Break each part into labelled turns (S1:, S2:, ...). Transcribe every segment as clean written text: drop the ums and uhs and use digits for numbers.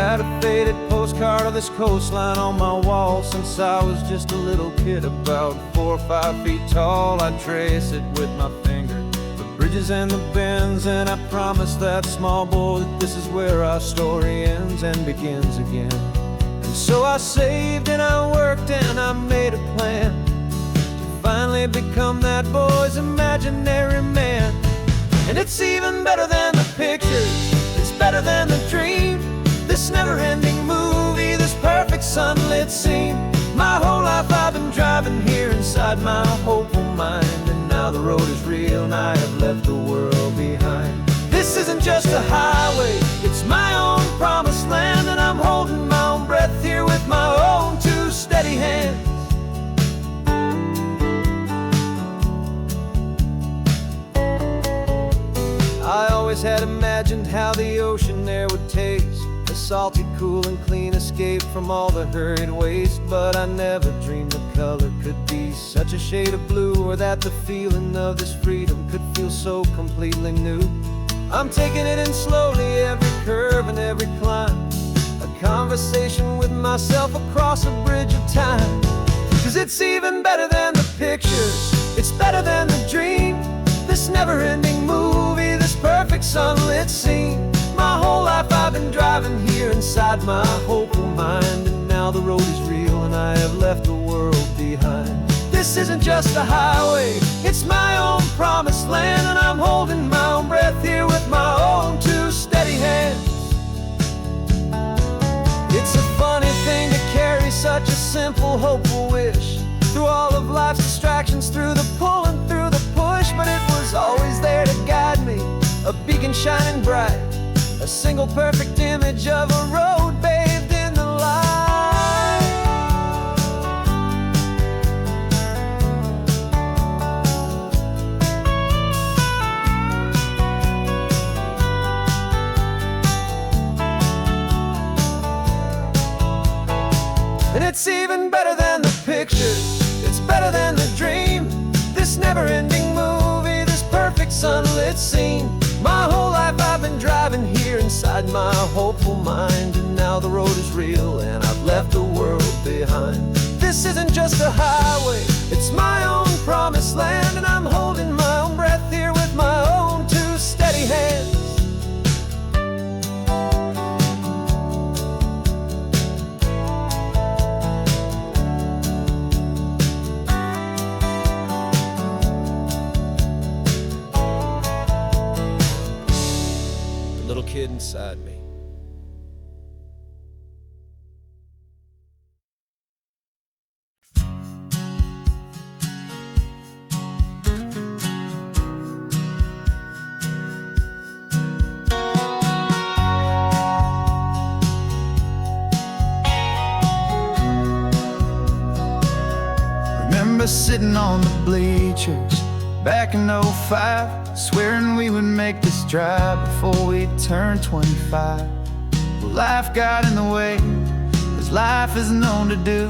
S1: had a faded postcard of this coastline on my wall since I was just a little kid, about 4 or 5 feet tall. I'd trace it with my finger, the bridges and the bends, and I promised that small boy that this is where our story ends and begins again. And so I saved and I worked and I made a plan to finally become that boy's imaginary man. And it's even better than the pictures, it's better than the dream, this never-ending movie, this perfect sunlit scene. My whole life I've been driving here inside my hopeful mind, and now the road is real and I have left the world behind. This isn't just a highway, it's my own promised land, and I'm holding my own breath here with my own 2 steady hands. I always had imagined how the ocean air would taste, a salty, cool and clean escape from all the hurried waste. But I never dreamed the color could be such a shade of blue, or that the feeling of this freedom could feel so completely new. I'm taking it in slowly, every curve and every climb, a conversation with myself across a bridge of time. 'Cause it's even better than the pictures, it's better than the dream, this never-ending movie, this perfect sunlit scene. My whole life I've been driving here inside my hopeful mind, and now the road is real and I have left the world behind. This isn't just a highway, it's my own promised land, and I'm holding my own breath here with my own 2 steady hands. It's a funny thing to carry such a simple, hopeful wish through all of life's distractions, through the pull and through the push, but it was always there to guide me, a beacon shining bright, a single perfect image of a road bathed in the light. And it's even better than the pictures, it's better than the dream, this never-ending movie, this perfect sunlit scene. My whole life I've been driving here inside my hopeful mind, and now the road is real and I've left the world behind. This isn't just a highway, it's my own promised land, and I'm holding my own breath here with my own 2 steady hands. Little kid inside me.
S2: Remember sitting on the bleachers back in '05, swearing we would make this drive before we turned 25. Well, life got in the way, as life is known to do,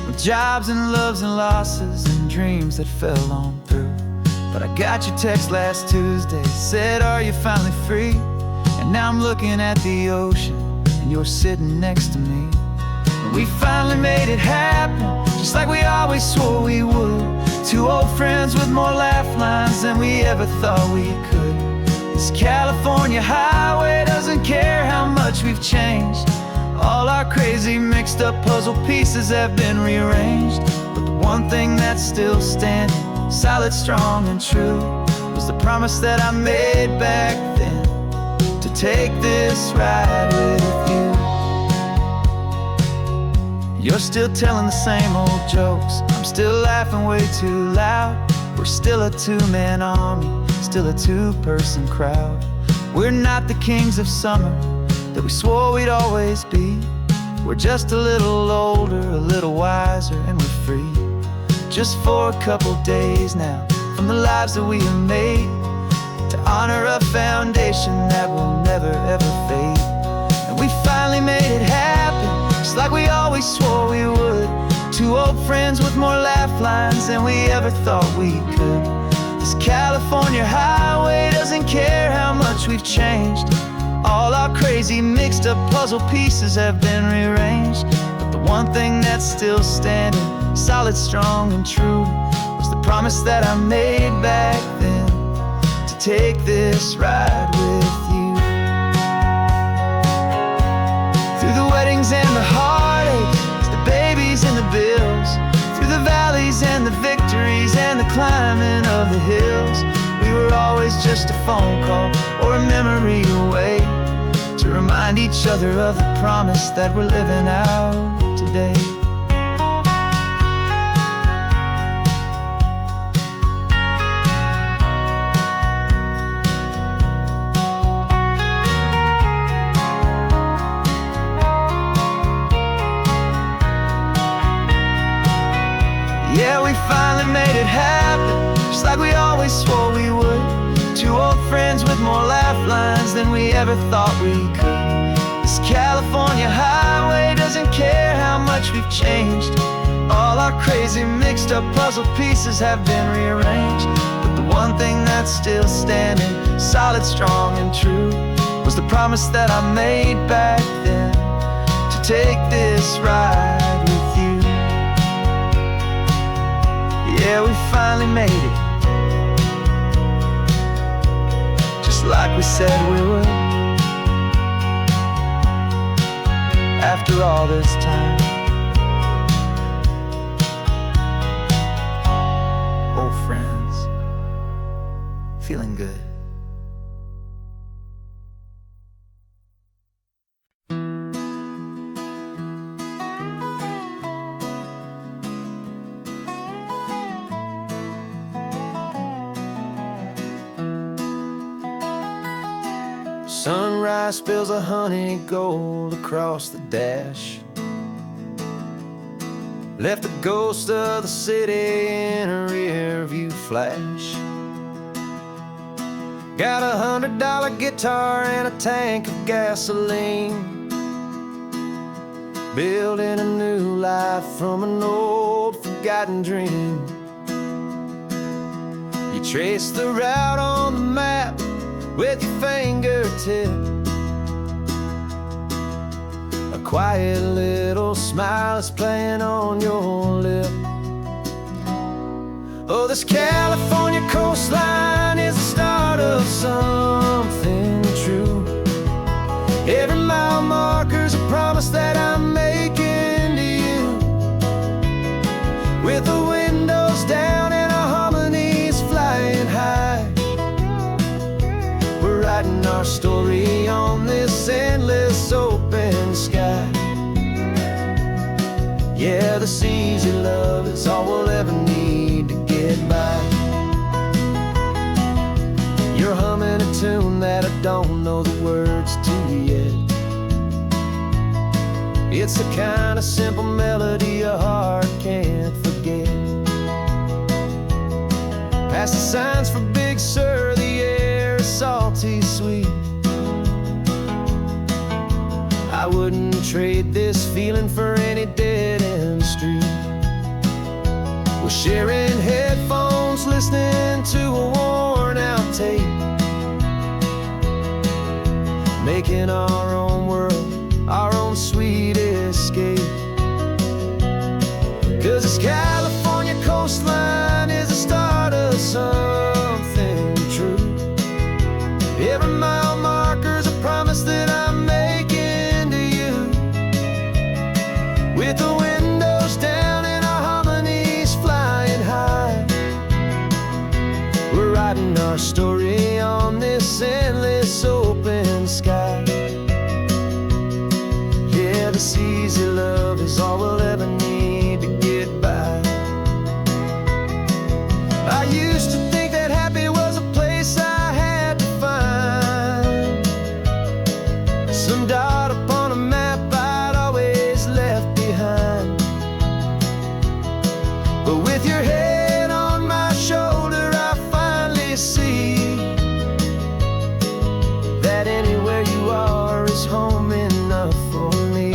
S2: with jobs and loves and losses and dreams that fell on through. But I got your text last Tuesday, said, are you finally free? And now I'm looking at the ocean, and you're sitting next to me. And we finally made it happen, just like we always swore we would. 2 old friends with more laugh lines than we ever thought we could. This California highway doesn't care how much we've changed. All our crazy mixed up puzzle pieces have been rearranged, but the one thing that's still standing, solid, strong and true, was the promise that I made back then, to take this ride with you. You're still telling the same old jokes, I'm still laughing way too loud. We're still a 2-man army, still a 2-person crowd. We're not the kings of summer that we swore we'd always be. We're just a little older, a little wiser, and we're free. Just for a couple days now, from the lives that we have made, to honor a foundation that will never ever fade. And we finally made it happen, just like we always swore we would. 2 old friends with more laugh lines than we ever thought we could. This California highway doesn't care how much we've changed. All our crazy mixed up puzzle pieces have been rearranged, but the one thing that's still standing, solid, strong, and true, was the promise that I made back then, to take this ride with you. Through the weddings and the heartaches, the babies and the bills, through the valleys and the victories and the climbing of the hills, we were always just a phone call or a memory away, to remind each other of the promise that we're living out today. Yeah, we finally made it happen, just like we always swore we would. Two old friends with more laugh lines than we ever thought we could. This California highway doesn't care how much we've changed. All our crazy mixed up puzzle pieces have been rearranged, but the one thing that's still standing, solid, strong, and true, was the promise that I made back then, to take this ride with you. Yeah, we finally made it, just like we said we would. After all this time, old friends, feeling good.
S1: Sunrise spills a honey gold across the dash, left the ghost of the city in a rear view flash. Got a $100 guitar and a tank of gasoline, building a new life from an old forgotten dream. You trace the route on the map with your fingertip, a quiet little smile is playing on your lip. Oh, this California coastline is the start of something true. Every mile marker's a promise that I'm making to you, with the windows down and our harmonies flying high. We're writing our story on this endless open sky. Yeah, this easy love is all we'll ever need to get by. You're humming a tune that I don't know the words to yet. It's the kind of simple melody a heart can't forget. Past the signs for Big Sur, the air is salty sweet. I wouldn't trade this feeling for any dead-end street. We're sharing headphones, listening to a worn-out tape, making our own world, our own sweet escape. 'Cause this California coastline is the start of something true. Every mile marker's a promise that I'm making to you, with the windows down and our harmonies flying high. We're writing our story on this endless open sky. Yeah, this easy love is all we'll ever need to get by. I used to think that happy was a place I had to find, some dot upon a map I'd always left behind. But with your head on my shoulder, I finally see that anywhere you are is home enough for me.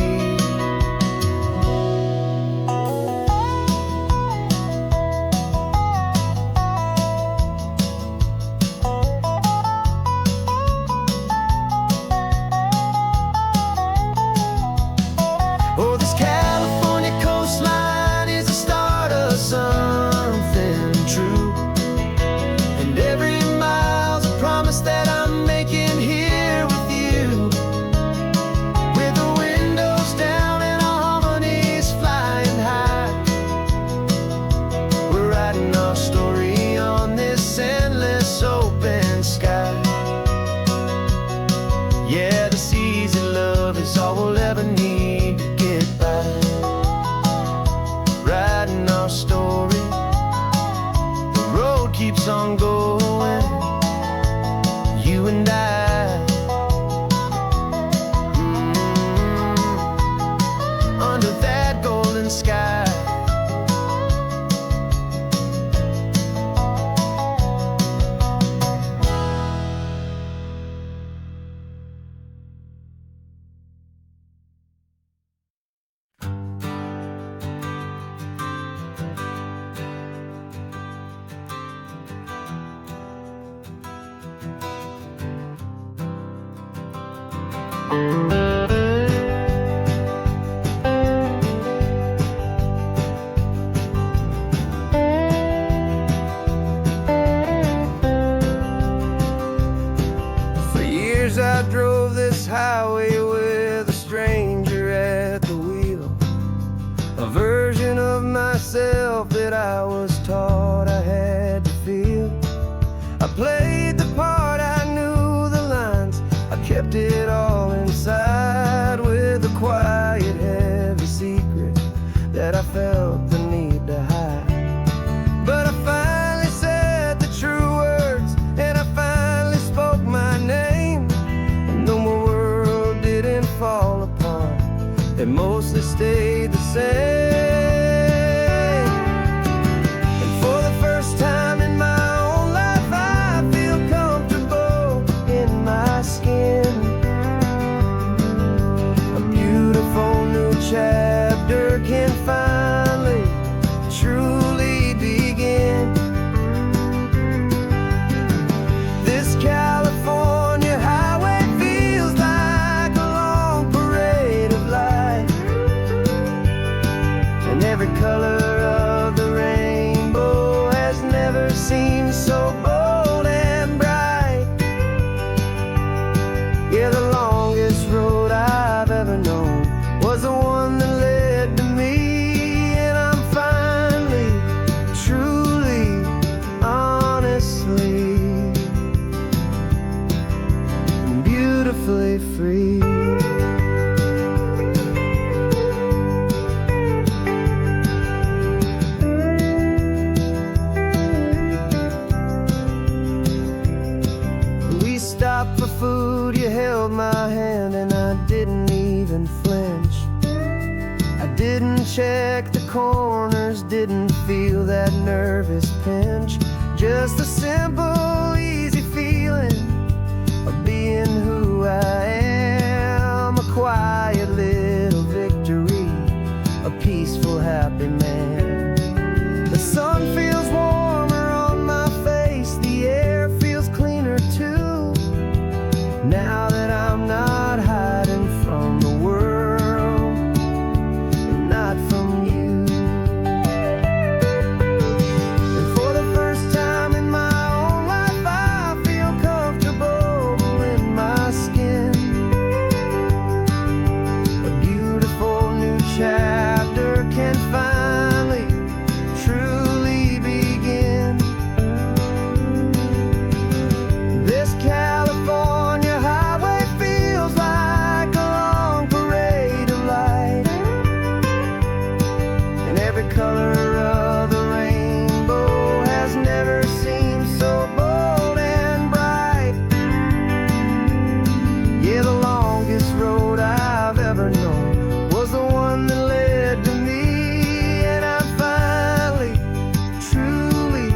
S3: For years I drove this highway with a stranger at the wheel, a version of myself that I was taught I had to feel. I played the part, I knew the lines, I kept it all inside with a quiet, heavy secret that I felt the need to hide. But I finally said the true words, and I finally spoke my name. And though my world didn't fall apart, it mostly stayed the same. And for the first time in my own life, I feel comfortable in my skin. A beautiful new chapter can finally truly begin. This California highway feels like a long parade of light, and every color of the rainbow has never seemed so bold and bright. Yeah, the longest road I've ever known was the one that led to me, and I'm finally, truly, honestly, and beautifully free. We stopped for food, you held my hand, and I didn't even flinch. I didn't check the corners, didn't feel that nervous pinch. Just a simple, easy feeling of being who I am. A quiet little victory, a peaceful, happy man. The sun feels warmer on my face, the air feels cleaner too, now that I'm not hiding from the world, and not from you. And for the first time in my own life, I feel comfortable in my skin. A beautiful new chapter can finally truly begin. This California highway feels like a long parade of light, and every color of the rainbow has never seemed so bold and bright. Yeah, the longest road I've ever known was the one that led to me, and I'm finally, truly,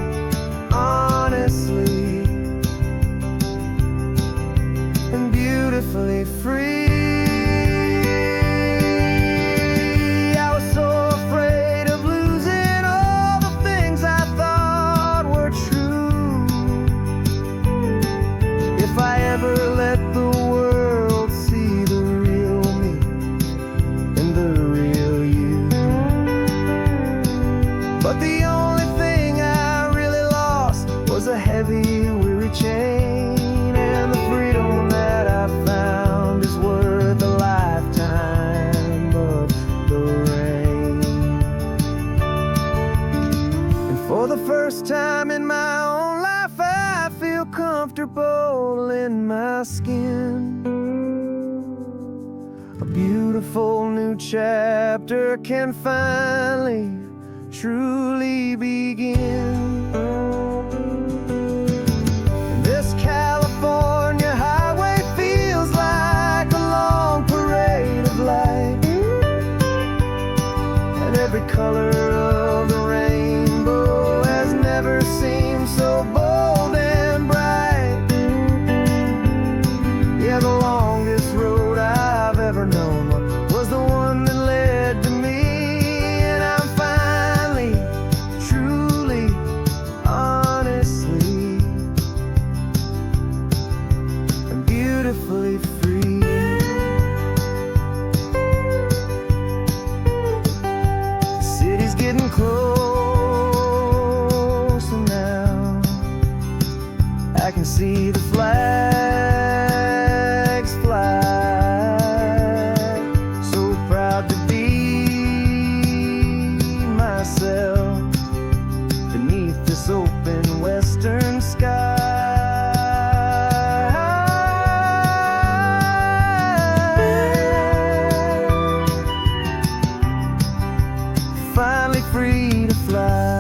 S3: honestly, and beautifully free. I was so afraid of losing all the things I thought were true. If I ever let the world see the real me and the real you. But the only thing I really lost was a heavy, weary chain, and the freedom that I found is worth a lifetime of the rain. And for the first time in my own life, I feel comfortable in my skin. A beautiful new chapter can finally, truly begin. This California highway feels like a long parade of light, and every color of the rainbow has never seemed so bold and bright. Yeah, the longest road I've ever known was the one that led to me, and I'm finally, truly, honestly, and beautifully free. getting closer now. I can see the flags fly. So proud to be myself beneath this open western sky. Finally free to fly.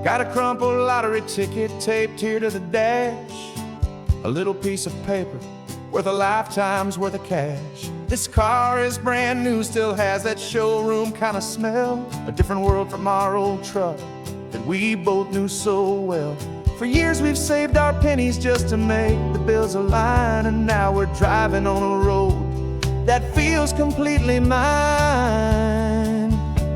S1: Got a crumpled lottery ticket taped here to the dash, a little piece of paper worth a lifetime's worth of cash. This car is brand new, still has that showroom kind of smell, a different world from our old truck that we both knew so well. For years we've saved our pennies just to make the bills align, and now we're driving on a road that feels completely mine.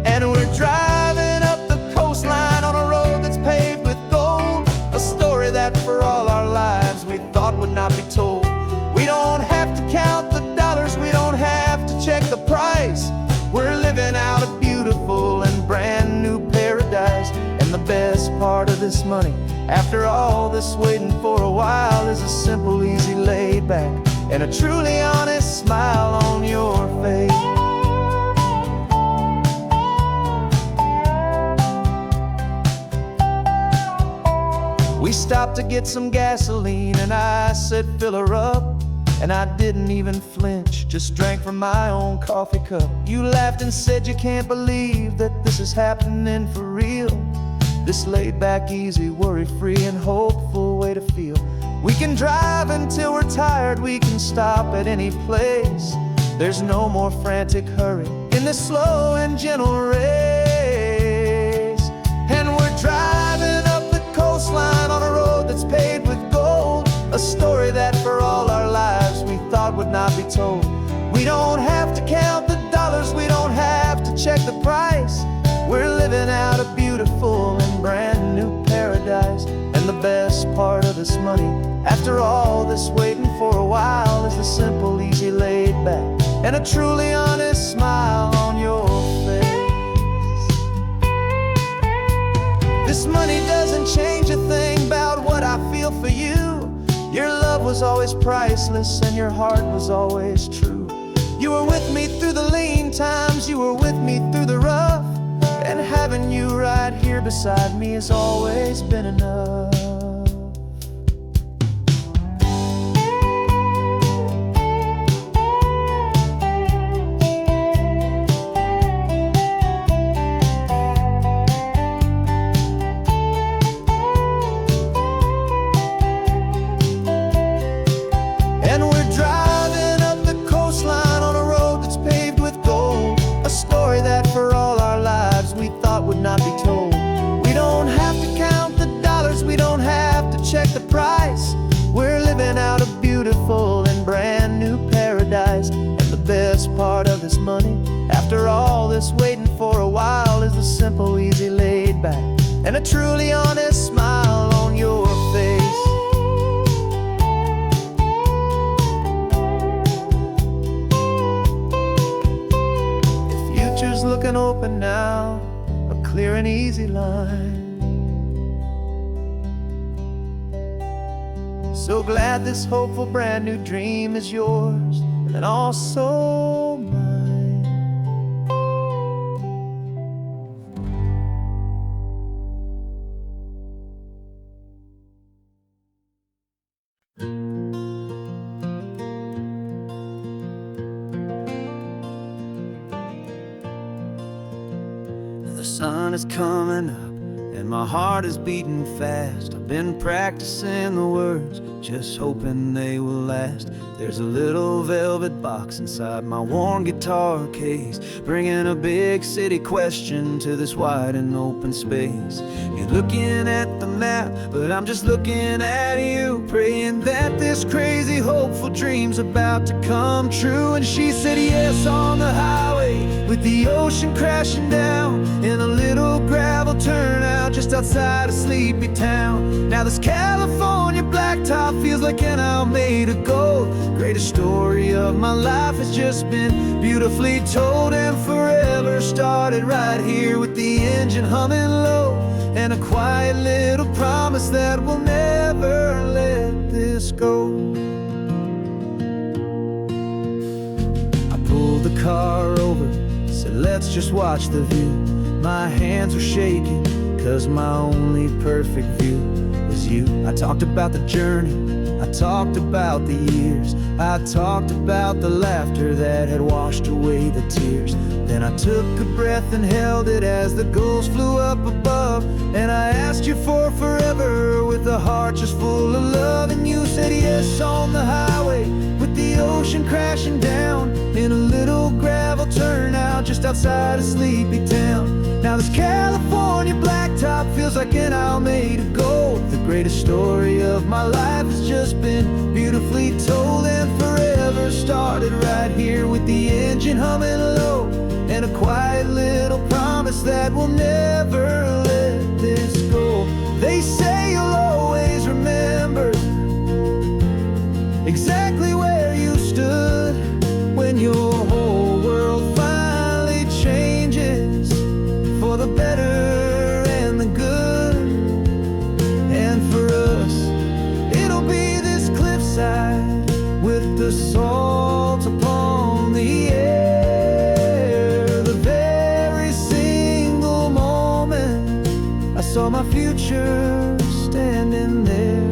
S1: And we're driving up the coastline on a road that's paved with gold, a story that for all our lives we thought would not be told. We don't have to count the dollars, we don't have to check the price. We're living out a beautiful and brand new paradise. And the best part of this money, after all this waiting for a while, is a simple, easy, laid back, and a truly honest smile on your face. We stopped to get some gasoline and I said fill her up, and I didn't even flinch, just drank from my own coffee cup. You laughed and said you can't believe that this is happening for real. This laid back, easy, worry-free and hopeful way to feel. We can drive until we're tired, we can stop at any place. There's no more frantic hurry in this slow and gentle race. And we're driving up the coastline on a road that's paved with gold, a story that for all our lives we thought would not be told. We don't have to count the dollars, we don't have to check the price. We're living out a beautiful and brand new paradise. And the best part of this money, after all this waiting for a while, is the simple, easy, laid back, and a truly honest smile on your face. This money doesn't change a thing about what I feel for you. Your love was always priceless and your heart was always true. You were with me through the lean times, you were with me through the rough, and having you right here beside me has always been enough. And we're driving up the coastline on a road that's paved with gold, a story that for all our lives we thought would not be told. We don't have to count the dollars, we don't have to check the price. We're living out a beautiful and brand new paradise. And the best part of this money, after all this waiting for a while, is the simple, easy, laid back, and a truly honest smile on your face. The future's looking open now, a clear and easy line. So glad this hopeful brand new dream is yours and also mine. The sun is coming up and my heart is beating fast. I've been practicing the words, just hoping they will last. There's a little velvet box inside my worn guitar case, bringing a big city question to this wide and open space. You're looking at the map, but I'm just looking at you, praying that this crazy hopeful dream's about to come true. And she said yes on the highway, with the ocean crashing down, in a little gravel turnout just outside a sleepy town. Now this California blacktop feels like an isle made of gold. Greatest story of my life has just been beautifully told, and forever started right here with the engine humming low, and a quiet little promise that we'll never let this go. I pulled the car over, said let's just watch the view. My hands were shaking, cause my only perfect view was you. I talked about the journey, I talked about the years, I talked about the laughter that had washed away the tears. Then I took a breath and held it as the gulls flew up above, and I asked you for forever with a heart just full of love. And you said yes on the highway, with the ocean crashing down, in a little gravel turnout just outside a sleepy town. Now this California blacktop feels like an isle made of gold. The greatest story of my life has just been beautifully told, and forever started right here with the engine humming low, and a quiet little promise that we'll never let this go. They say you'll always remember exactly where you stood when your whole world finally changes for the better and the good. And for us, it'll be this cliffside with the salt upon the air. The very single moment I saw my future standing there.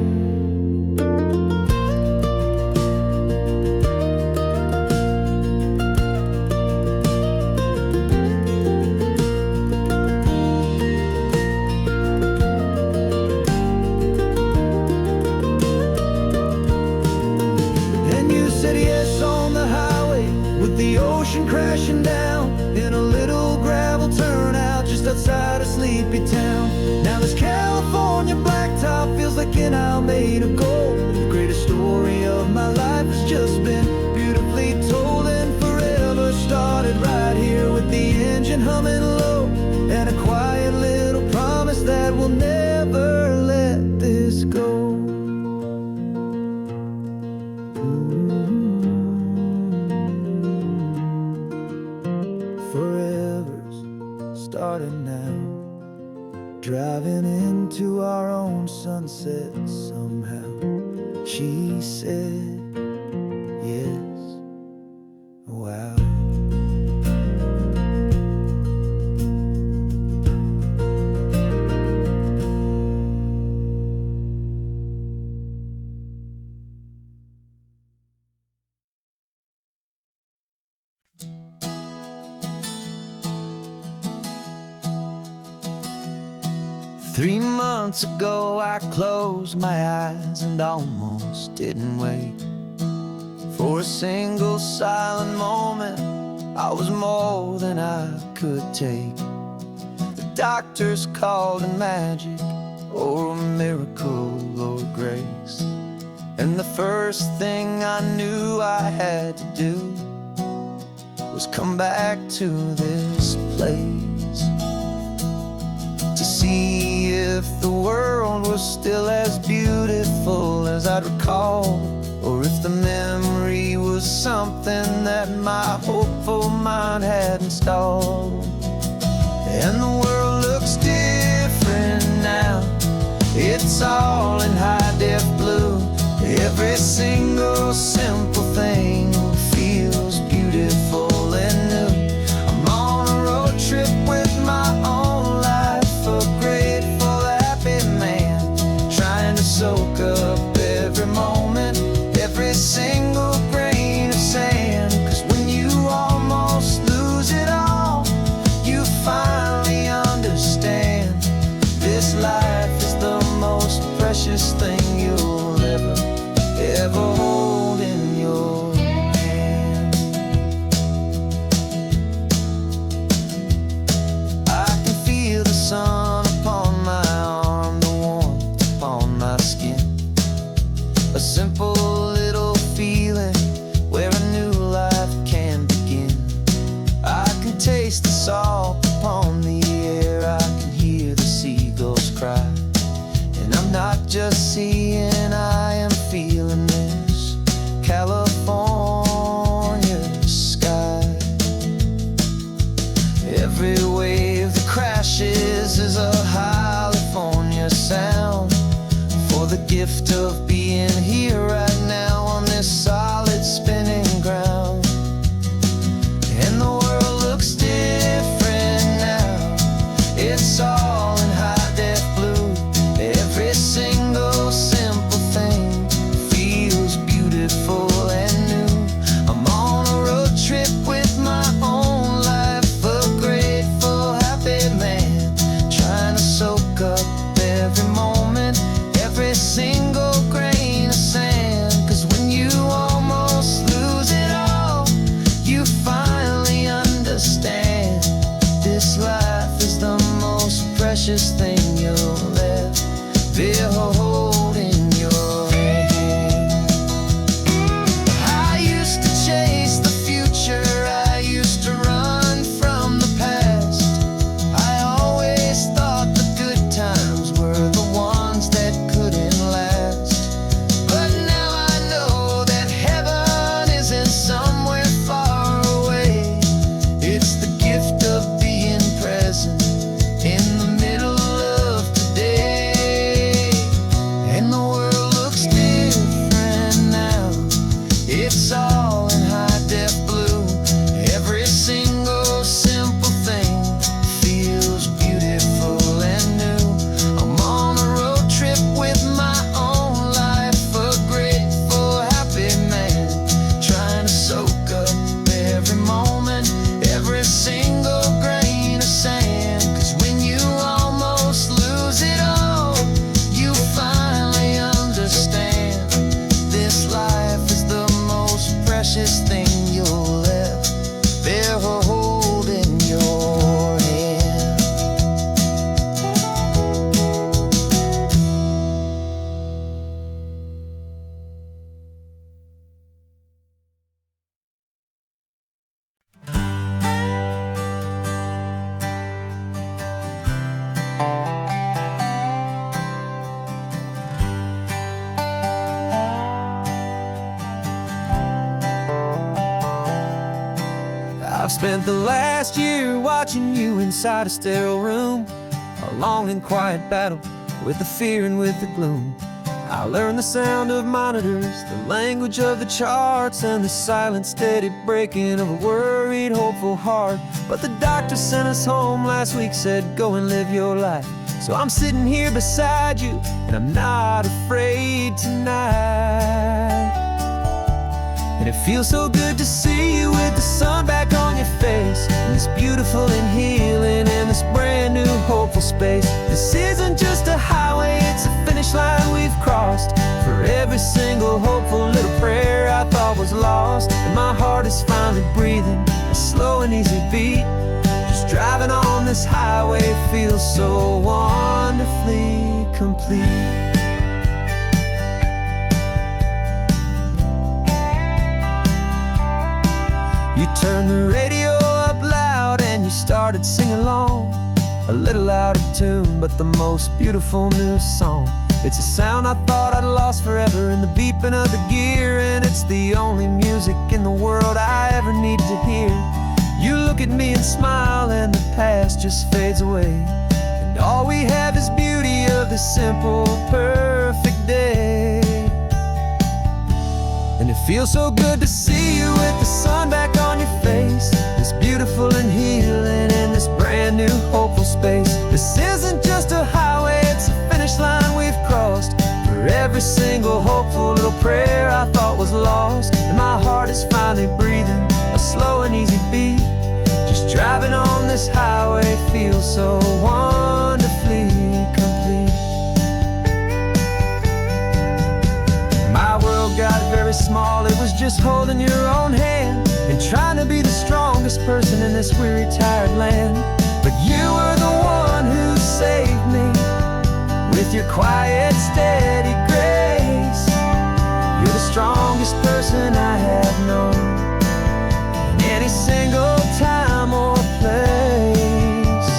S1: Crashing down in a little gravel turnout just outside a sleepy town. Now this California blacktop feels like an isle made of gold. The greatest story of my life has just been beautifully told, and forever started right here with the engine humming low, and a quiet little promise that we'll never let this go. Starting now, driving into our own sunset somehow. She said yes, wow. Three months ago I closed my eyes and almost didn't wait for a single silent moment. I was more than I could take. The doctors called it magic, or a miracle, or grace. And the first thing I knew I had to do was come back to this place, to see if the world was still as beautiful as I'd recall, or if the memory was something that my hopeful mind had installed. And the world looks different now, it's all in high-def blue. Every single simple thing feels beautiful and new. I'm on a road trip with my own life, a grateful, happy man, trying to soak up every moment, every single grain of sand. 'Cause when you almost lose it all, you finally understand this
S2: this life is the most precious thing you'll ever hold in your hand. I can feel the sun upon my arm, the warmth upon my skin. A simple little feeling where a new life can begin. I can taste the salt upon the air, I can hear the seagulls cry. And I'm not just seeing, I am feeling this California sky. Every wave that crashes is a California sound, for the gift of being here right now on this solid spinning ground. And the world looks different now, it's all in high-def blue. Every single simple thing feels beautiful and new. I'm on a road trip with my own life, a grateful, happy man, trying to soak up every moment, every single grain of sand. 'Cause when you almost lose it all, you finally understand this life is the most precious thing you'll ever hold in your hand. I used to chase the future, I used to run from the past. I always thought the good times were the ones that couldn't last. But now I know that heaven isn't somewhere far away. It's the gift of being present in the middle of today. And the world looks different now, it's all in high-def blue. Every single simple thing feels beautiful and new. I'm on a road trip with my own life, a grateful, happy man, trying to soak up every moment, every single grain of sand. 'Cause when you almost lose it all, you finally understand this life is the most precious thing you'll ever hold in your hand.
S1: I've spent the last year watching you inside a sterile room, a long and quiet battle with the fear and with the gloom. I learned the sound of monitors, the language of the charts, and the silent, steady breaking of a worried, hopeful heart. But the doctor sent us home last week, said, go and live your life. So I'm sitting here beside you, and I'm not afraid tonight. And it feels so good to see you with the sun back on your face, and this beautiful and healing in this brand new hopeful space. This isn't just a highway, it's a finish line we've crossed. For every single hopeful little prayer I thought was lost, and my heart is finally breathing a slow and easy beat. Just driving on this highway feels so wonderfully complete. You turned the radio up loud and you started singing along, a little out of tune, but the most beautiful new song. It's a sound I thought I'd lost forever in the beeping of the gear, and it's the only music in the world I ever need to hear. You look at me and smile, and the past just fades away, and all we have is beauty of this simple, perfect day. And it feels so good to see you with the sun back on your face, this beautiful and healing in this brand new hopeful space. This isn't just a highway, it's a finish line we've crossed. For every single hopeful little prayer I thought was lost, and my heart is finally breathing a slow and easy beat. Just driving on this highway feels so wonderfully complete. just holding your own hand and trying to be the strongest person in this weary, tired land. But you were the one who saved me with your quiet, steady grace. You're the strongest person I have known in any single time or place.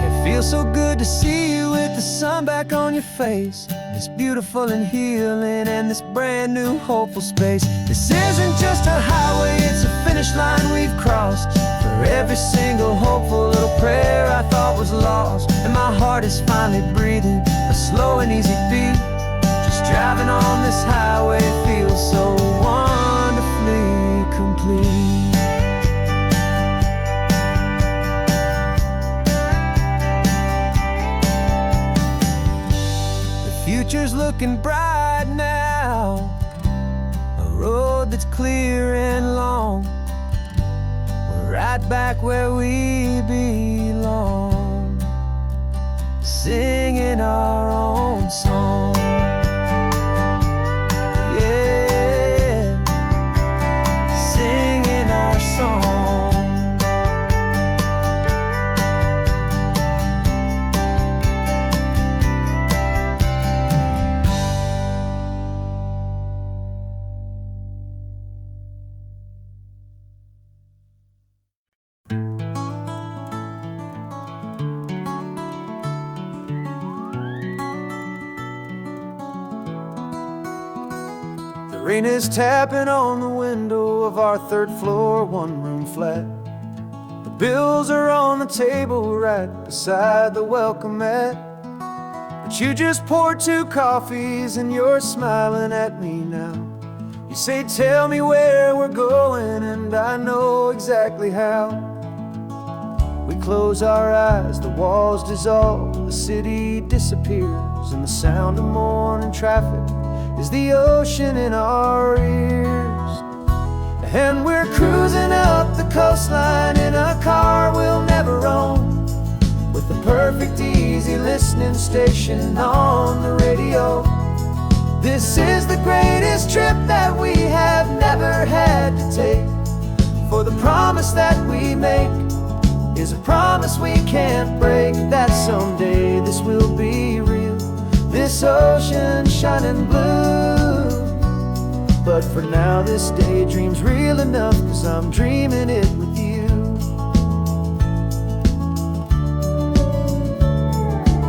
S1: It feels so good to see you with the sun back on your face. It's beautiful and healing and this brand new hopeful space. This isn't just a highway, it's a finish line we've crossed. For every single hopeful little prayer I thought was lost, and my heart is finally breathing a slow and easy beat. Just driving on this highway feels so wonderfully complete. Future's looking bright now, a road that's clear and long. We're right back where we belong, singing our own song. Yeah, singing our song. Rain is tapping on the window of our third floor, one-room flat. The bills are on the table right beside the welcome mat. But you just poured 2 coffees and you're smiling at me now. You say, tell me where we're going, and I know exactly how. We close our eyes, the walls dissolve, the city disappears, and the sound of morning traffic is the ocean in our ears. And we're cruising up the coastline in a car we'll never own, with the perfect easy listening station on the radio. This is the greatest trip that we have never had to take, for the promise that we make is a promise we can't break, that someday this will be real, this ocean shining blue. But for now this daydream's real enough, 'cause I'm dreaming it with you.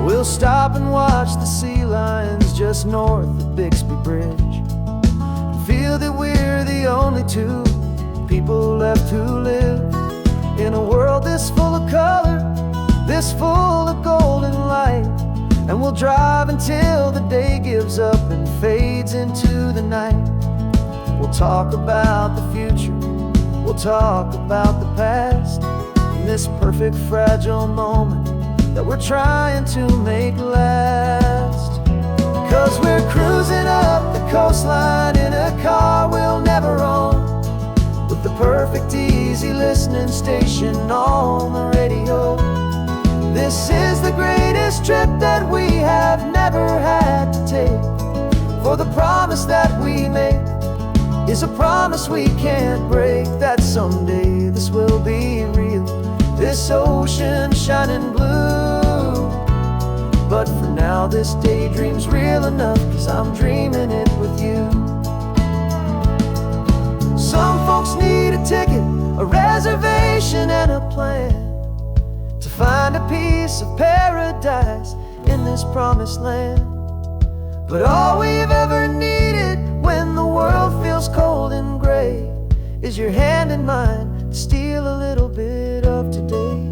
S1: We'll stop and watch the sea lions just north of Bixby Bridge, and feel that we're the only 2 people left who live in a world this full of color, this full of golden light. And we'll drive until the day gives up and fades into the night. We'll talk about the future, we'll talk about the past, in this perfect fragile moment that we're trying to make last. 'Cause we're cruising up the coastline in a car we'll never own, with the perfect easy listening station on the radio. This is the greatest trip that we have never had to take, for the promise that we make is a promise we can't break, that someday this will be real, this ocean shining blue. But for now this daydream's real enough, 'cause I'm dreaming it with you. Some folks need a ticket, a reservation and a plan, to find a piece of paradise in this promised land. But all we've ever needed when the world feels cold and gray is your hand in mine to steal a little bit of today.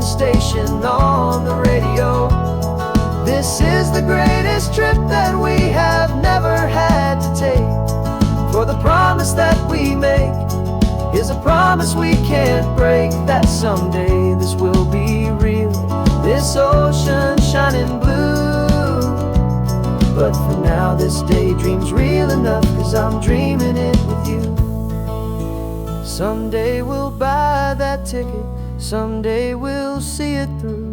S1: Station on the radio. This is
S3: the greatest trip that we have never had to take. For the promise that we make is a promise we can't break, that someday this will be real, this ocean shining blue. But for now this daydream's real enough, 'cause I'm dreaming it with you. Someday we'll buy that ticket, someday we'll see it through.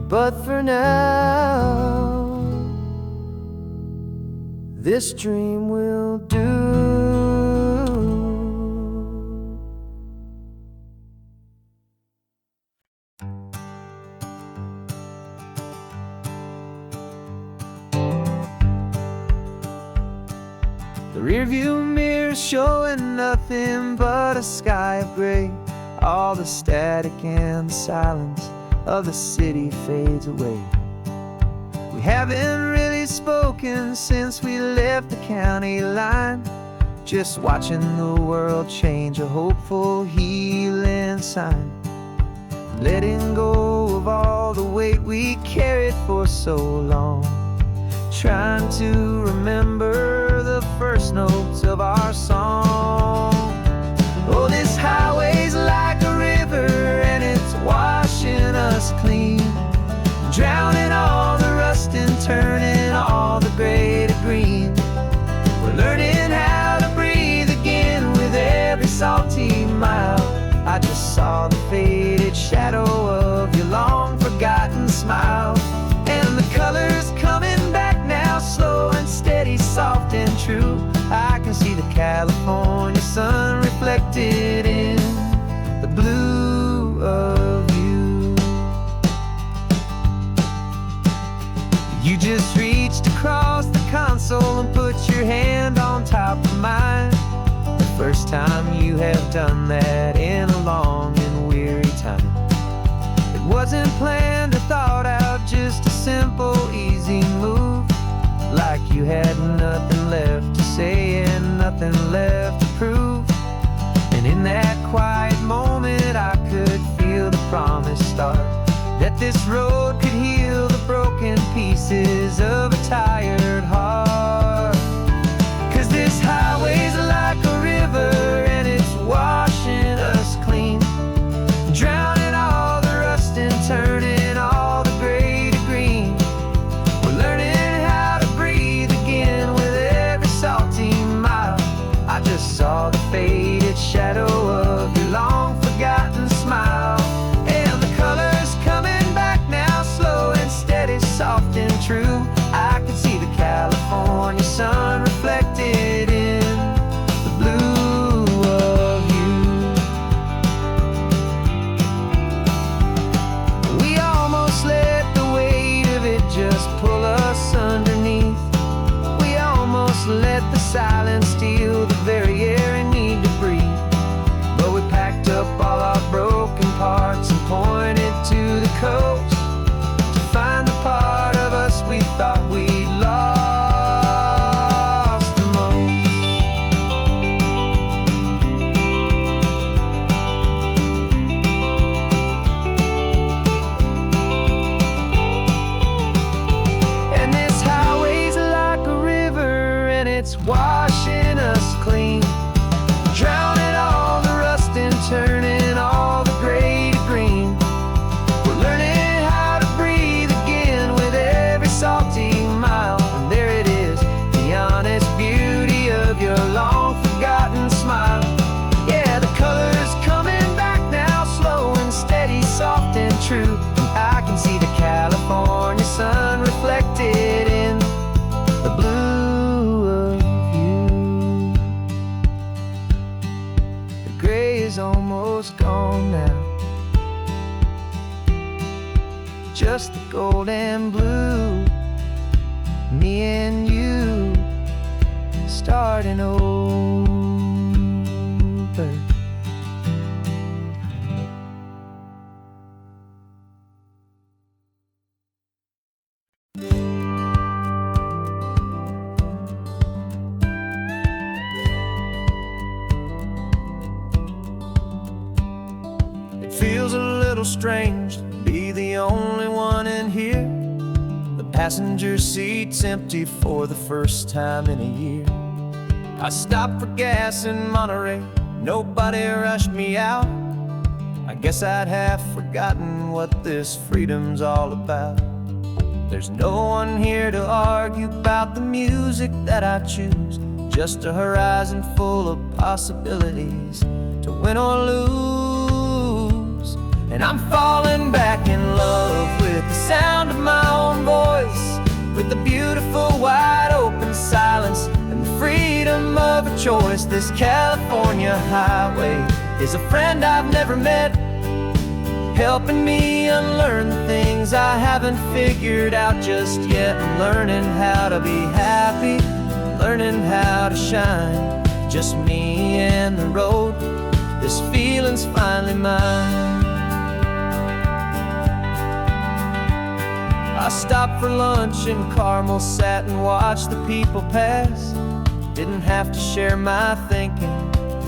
S3: But for now, this dream will do. The rearview mirror showing nothing but a sky of gray. All the static and the silence of the city fades away. We haven't really spoken since we left the county line, just watching the world change, a hopeful healing sign. Letting go of all the weight we carried for so long, trying to remember the first notes of our song. Oh, this highway's like a river and it's washing us clean, drowning all the rust and turning all the gray to green. We're learning how to breathe again with every salty mile. I just saw the faded shadow of your long forgotten smile, and the colors coming back now, slow and steady, soft and true. I can see the California sun reflected in the blue of you. You just reached across the console and put your hand on top of mine. The first time you have done that in a long and weary time. It wasn't planned or thought out, just a simple, easy move. Like you had nothing left to say and nothing left to prove. And in that quiet moment I could feel the promise start, that this road could heal the broken pieces of a tired heart. 'Cause this highway's like a river and it's washing us clean, drowning all the rust and turning all the gray to green. We're learning how to breathe again with every salty mile. I just saw the faded shadow of your long forgotten smile, and the colors coming back now, slow and steady, soft and true. I can see the California sun reflected in the blue of you. We almost let the weight of it just pull us underneath. We almost let the silence steal the very air I need to breathe. But we packed up all our broken parts and pointed to the coast to find the part of us we thought we'd lost the most. And this highway's like a river and it's washing us clean, drowning all the rust and turning all the gray to green. We're learning how to breathe again with every salty mile. And there it is, the honest beauty of your long forgotten smile. Yeah, the colors coming back now, slow and steady, soft and true. I can see the California sun reflected in the blue of you. The gray is almost gone now, just the gold and blue. Me and you starting over. It feels a little strange to be the only one in here. The
S2: passenger seat's empty for the first time in a year. I stopped for gas in Monterey, nobody rushed me out. I guess I'd half forgotten what this freedom's all about. There's no one here to argue about the music that I choose, just a horizon full of possibilities to win or lose. And I'm falling back in love with the sound of my own voice, with the beautiful wide open silence and the freedom of a choice. This California highway is a friend I've never met, helping me unlearn the things I haven't figured out just yet. I'm learning how to be happy, learning how to shine, just me and the road. This feeling's finally mine. I stopped for lunch in Carmel, sat and watched the people pass. Didn't have to share my thinking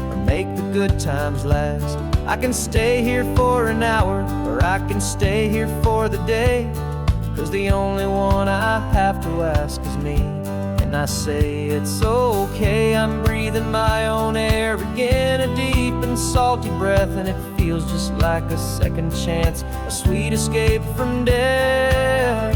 S2: or make the good times last. I can stay here for an hour, or I can stay here for the day, 'cause the only one I have to ask is me. And I say it's okay, I'm breathing my own air again, a deep and salty breath, and it feels just like a second chance, a sweet escape from death.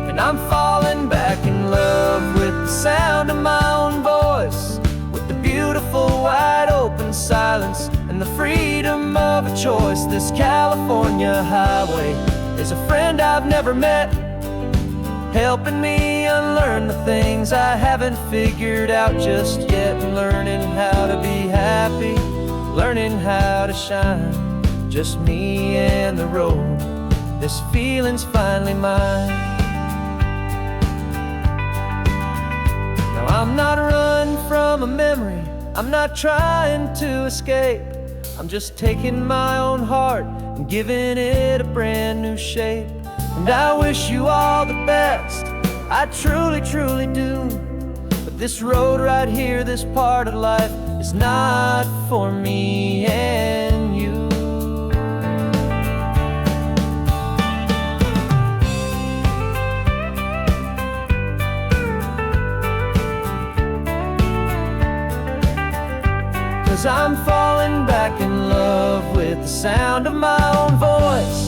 S2: And I'm falling back in love with the sound of my own voice, with the beautiful wide open silence and the freedom of a choice. This California highway is a friend I've never met, helping me unlearn the things I haven't figured out just yet. Learning how to be happy, learning how to shine, just me and the road. This feeling's finally mine. Now I'm not running from a memory, I'm not trying to escape. I'm just taking my own heart and giving it a brand new shape. And I wish you all the best, I truly, truly do. But this road right here, this part of life, is not for me and you. 'Cause I'm falling back in love with the sound of my own voice,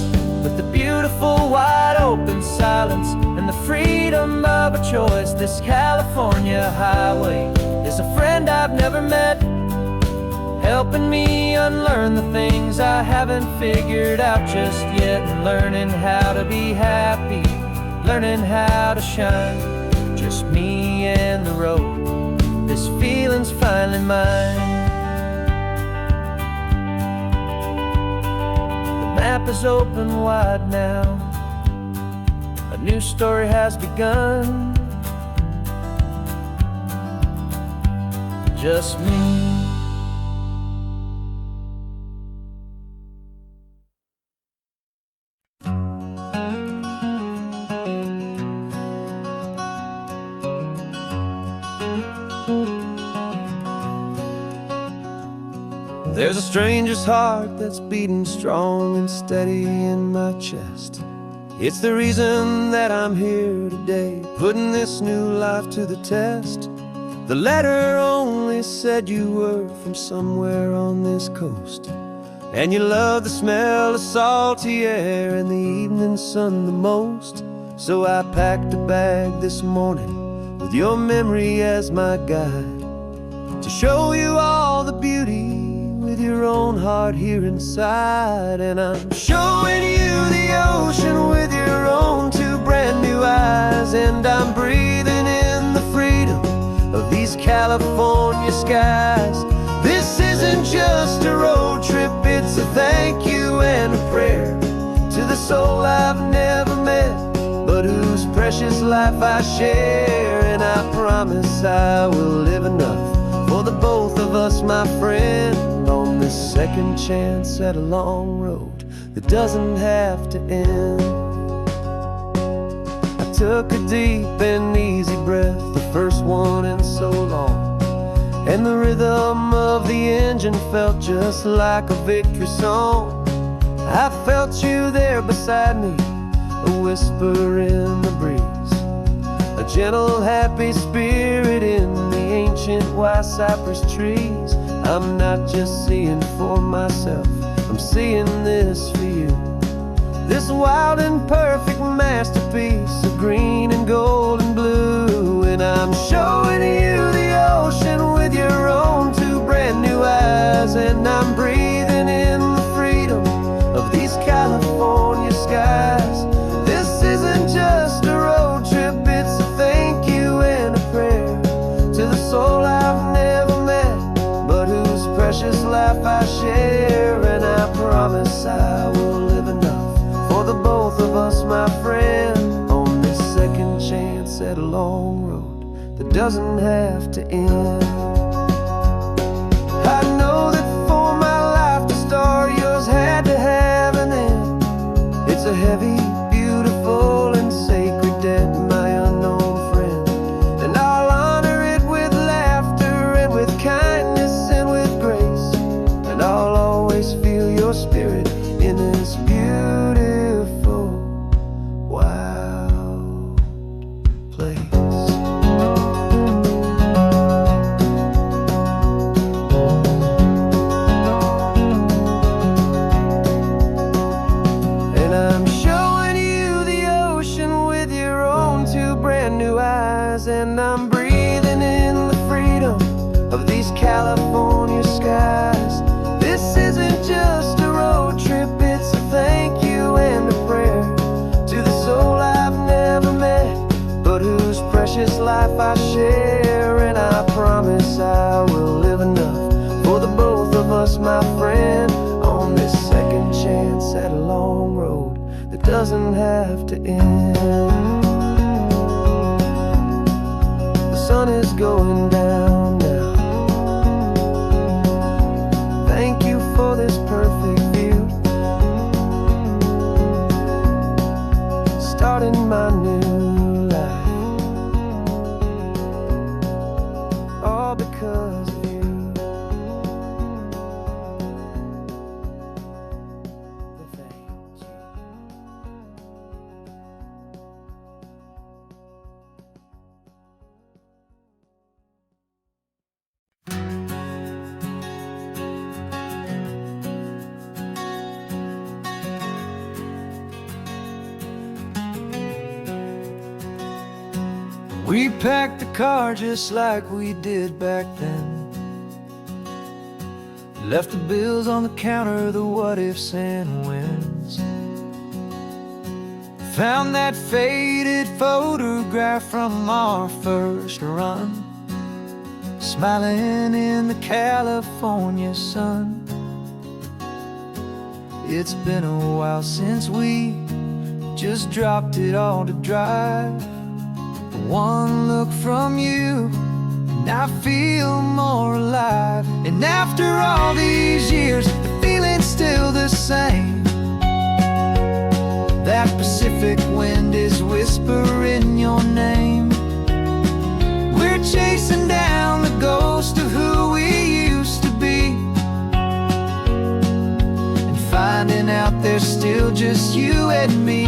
S2: with the beautiful wide open silence and the freedom of a choice. This California highway is a friend I've never met, helping me unlearn the things I haven't figured out just yet. And learning how to be happy, learning how to shine, just me and the road. This feeling's finally mine. The map is open wide now, a new story has begun. Just me. There's a stranger's heart that's beating strong and steady in my chest. It's the reason that I'm here today, putting this new life to the test. The letter only said you were from somewhere on this coast, and you love the smell of salty air and the evening sun the most. So I packed a bag this morning with your memory as my guide, to show you all the beauty with your own heart here inside. And I'm showing you the ocean with your own two brand new eyes, and I'm breathing in the freedom of these California skies. This isn't just a road trip, it's a thank you and a prayer to the soul I've never met, but whose precious life I share. And I promise I will live enough for the both of us, my friend, on this second chance at a long road that doesn't have to end. I took a deep and easy breath, the first one in so long, and the rhythm of the engine felt just like a victory song. I felt you there beside me, a whisper in the breeze,
S3: a gentle, happy spirit in the ancient white cypress trees. I'm not just seeing for myself, I'm seeing this for you. This wild and perfect masterpiece of green and gold and blue. And I'm showing you the ocean with your own two brand new eyes. And I'm breathing in the freedom of these California skies. This isn't just a road trip, it's a thank you and a prayer to the soul I've never met, but whose precious life I share. And I promise I will live enough for the both of us, my friend, on this second chance at a long road that doesn't have to end. I know that for my life to start, yours had to have an end. It's a heavy, beautiful, and sacred debt, my unknown friend. And I'll honor it with laughter and with kindness and with grace. And I'll always feel your spirit in this beautiful, wild place. And I'm showing you the ocean with your own two brand new eyes. And I'm breathing in the freedom of these California skies. This isn't just a road trip, it's a thank you and a prayer to the soul I've never met, but whose precious life I share. And I promise I will live enough for the both of us, my friend, on this second chance at a long road that doesn't have to end. The sun is going down now. Thank you for this perfect view, starting my new life, all because of you. Thank you. We packed the car just like we did back then. Left the bills on the counter, the what ifs and whens. Found that faded photograph from our first run, smiling in the California sun. It's been a while since we just dropped it all to drive. One look from you and I feel more alive. And after all these years, the feeling's still the same. That Pacific wind is whispering your name. We're chasing down the ghost of who we used to be, and finding out there's still just you and me.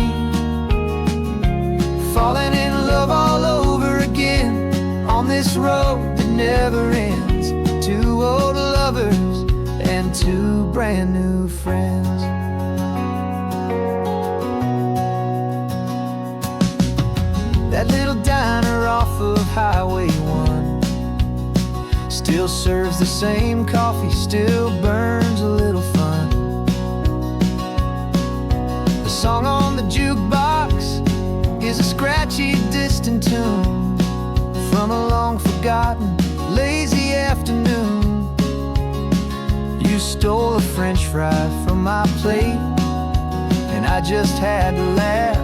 S3: Falling in love all over again on this road that never ends. Two old lovers and two brand new friends. That little diner off of Highway 1 still serves the same coffee, still burns a little fun. The song on the jukebox is a scratchy, distant tune from a long forgotten, lazy afternoon. You stole a French fry from my plate, and I just had to laugh,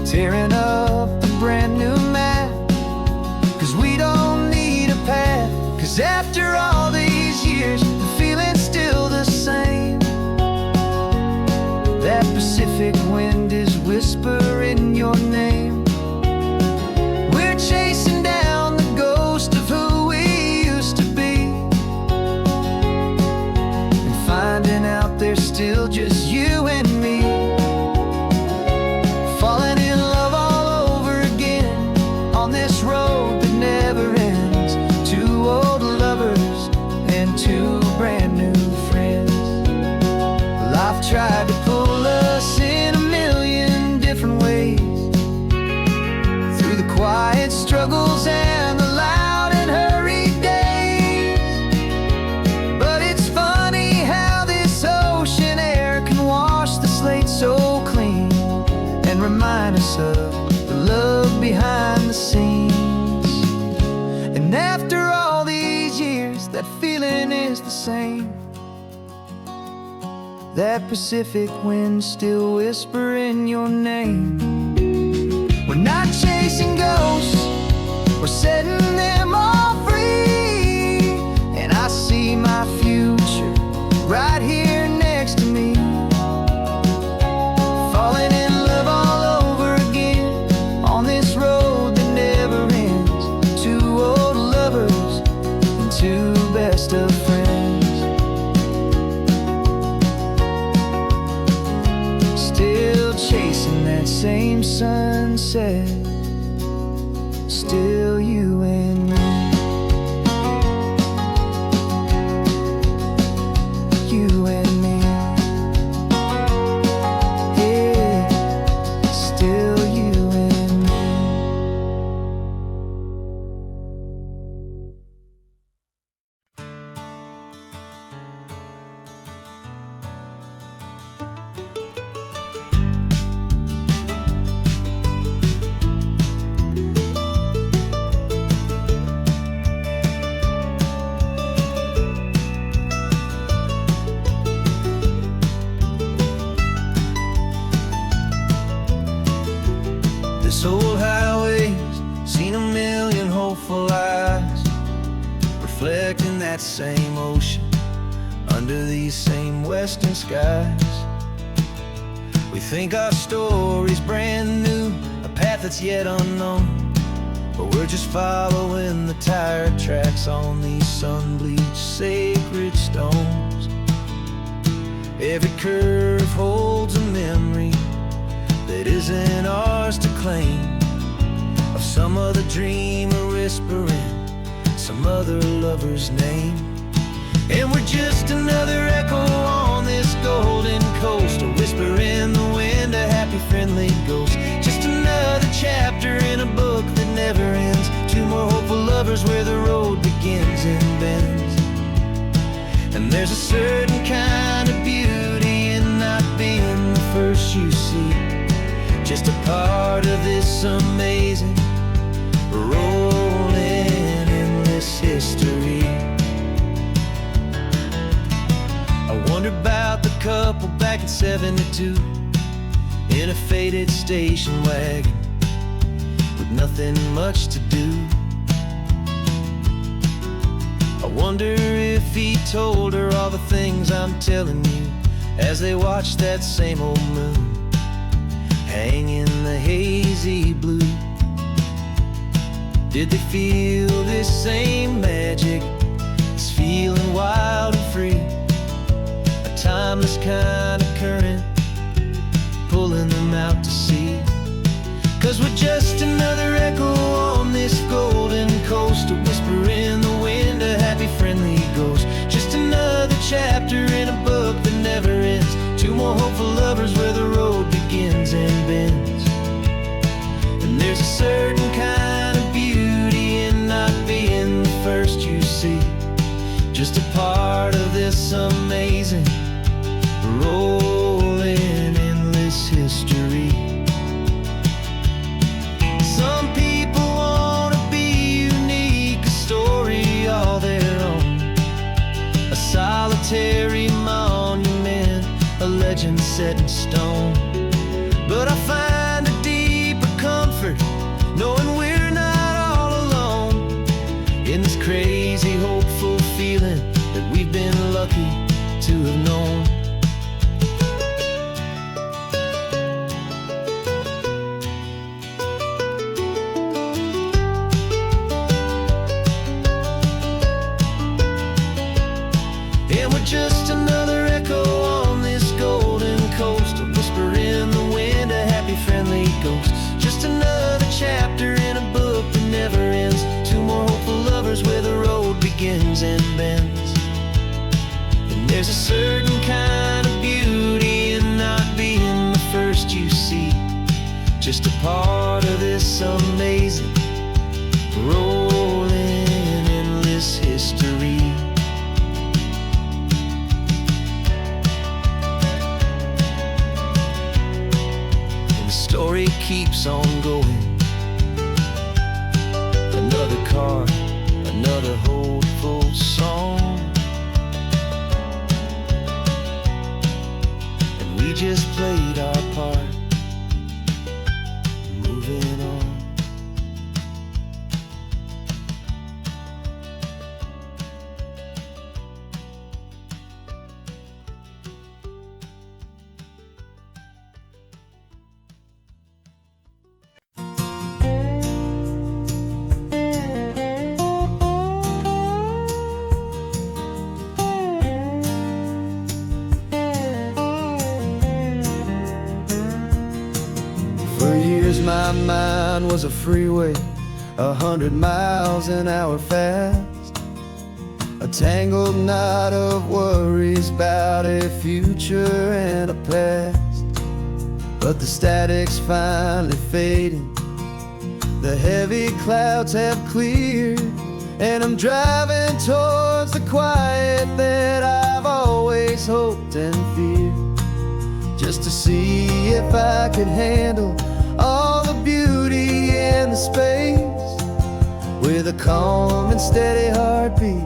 S3: tearing up the brand new map. Cause we don't need a path, cause after all these years, the feeling's still the same. That Pacific wind is whispering your name. We're chasing down the ghost of who we used to be, and finding out there's still just you and me. Falling in love all over again on this
S2: remind us of the love behind the scenes. And after all these years, that feeling is the same. That Pacific wind still whispering your name. We're not chasing ghosts, we're setting them all free. And I see my future right here next to me, falling in love all over again on this road that never ends. Two old lovers and two best of friends, still chasing that same sunset. Still you and me. You and me. Yeah, still you and me.
S3: This old highway's seen a million hopeful eyes, reflecting that same ocean under these same western skies. We think our story's brand new, a path that's yet unknown, but we're just following the tire tracks on these sun-bleached sacred stones. Every curve holds a memory that isn't ours to claim, of some other dreamer whispering some other lover's name. And we're just another echo on this golden coast, a whisper in the wind, a happy friendly ghost. Just another chapter in a book that never ends. Two more hopeful lovers where the road begins and bends. And there's a certain kind of beauty in not being the first you see, just a part of this amazing, rolling, endless history. I wonder about the couple back in '72 in a faded station wagon with nothing much to do. I wonder if he told her all the things I'm telling you as they watched that same old moon hang in the hazy blue. Did they feel this same magic, this feeling wild and free, a timeless kind of current pulling them out to sea? 'Cause we're just another echo on this golden coast, a whisper in the wind, a happy friendly ghost. Just another chapter in a book that never ends. Two more hopeful lovers where the road begins and bends. And there's a certain kind of beauty in not being the first you see, just a part of this amazing, rolling, endless history. Some people wanna be unique, a story all their own, a solitary monument, a legend set in stone. But I find a deeper comfort knowing we're not all alone in this crazy, hopeful feeling that we've been lucky to have known. And we're just another echo on this golden coast, a whisper in the wind, a happy friendly ghost. Just another chapter in a book that never ends. Two more hopeful lovers where the road begins and bends. And there's a certain kind of beauty in not being the first you see, just a part of this amazing, rolling, endless history. story keeps on going. Another card, another hopeful song, and we just played our part, moving on.
S2: For years my mind was a freeway, 100 miles an hour fast, a tangled knot of worries about a future and a past. But the static's finally fading, the heavy clouds have cleared, and I'm driving towards the quiet that I've always hoped and feared, just to see if I could handle all the beauty and the space, with a calm and steady heartbeat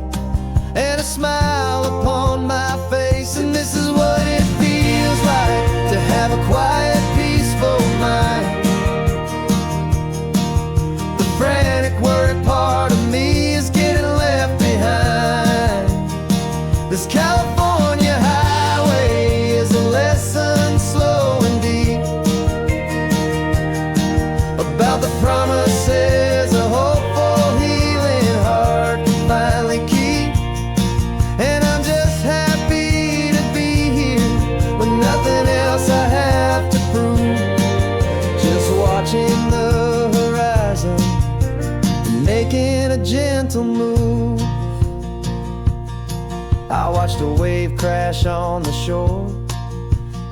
S2: and a smile upon my face. And this is what it feels like to have a quiet, peaceful mind. The frantic, worried part of me is getting left behind. This California highway is a lesson slow and deep about the promises a hopeful, healing heart can finally keep. And I'm just happy to be here with nothing else I have to prove, just watching the horizon and making a gentle move. I watched a wave crash on the shore,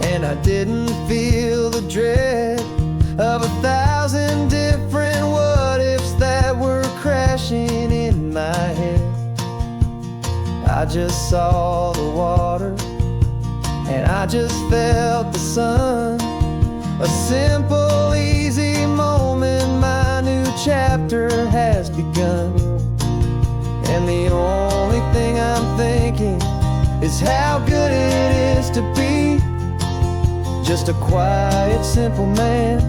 S2: and I didn't feel the dread of 1,000 different what-ifs that were crashing in my head. I just saw the water, and I just felt the sun. A simple, easy moment, my new chapter has begun. And the only thing I'm thinking is how good it is to be just a quiet, simple man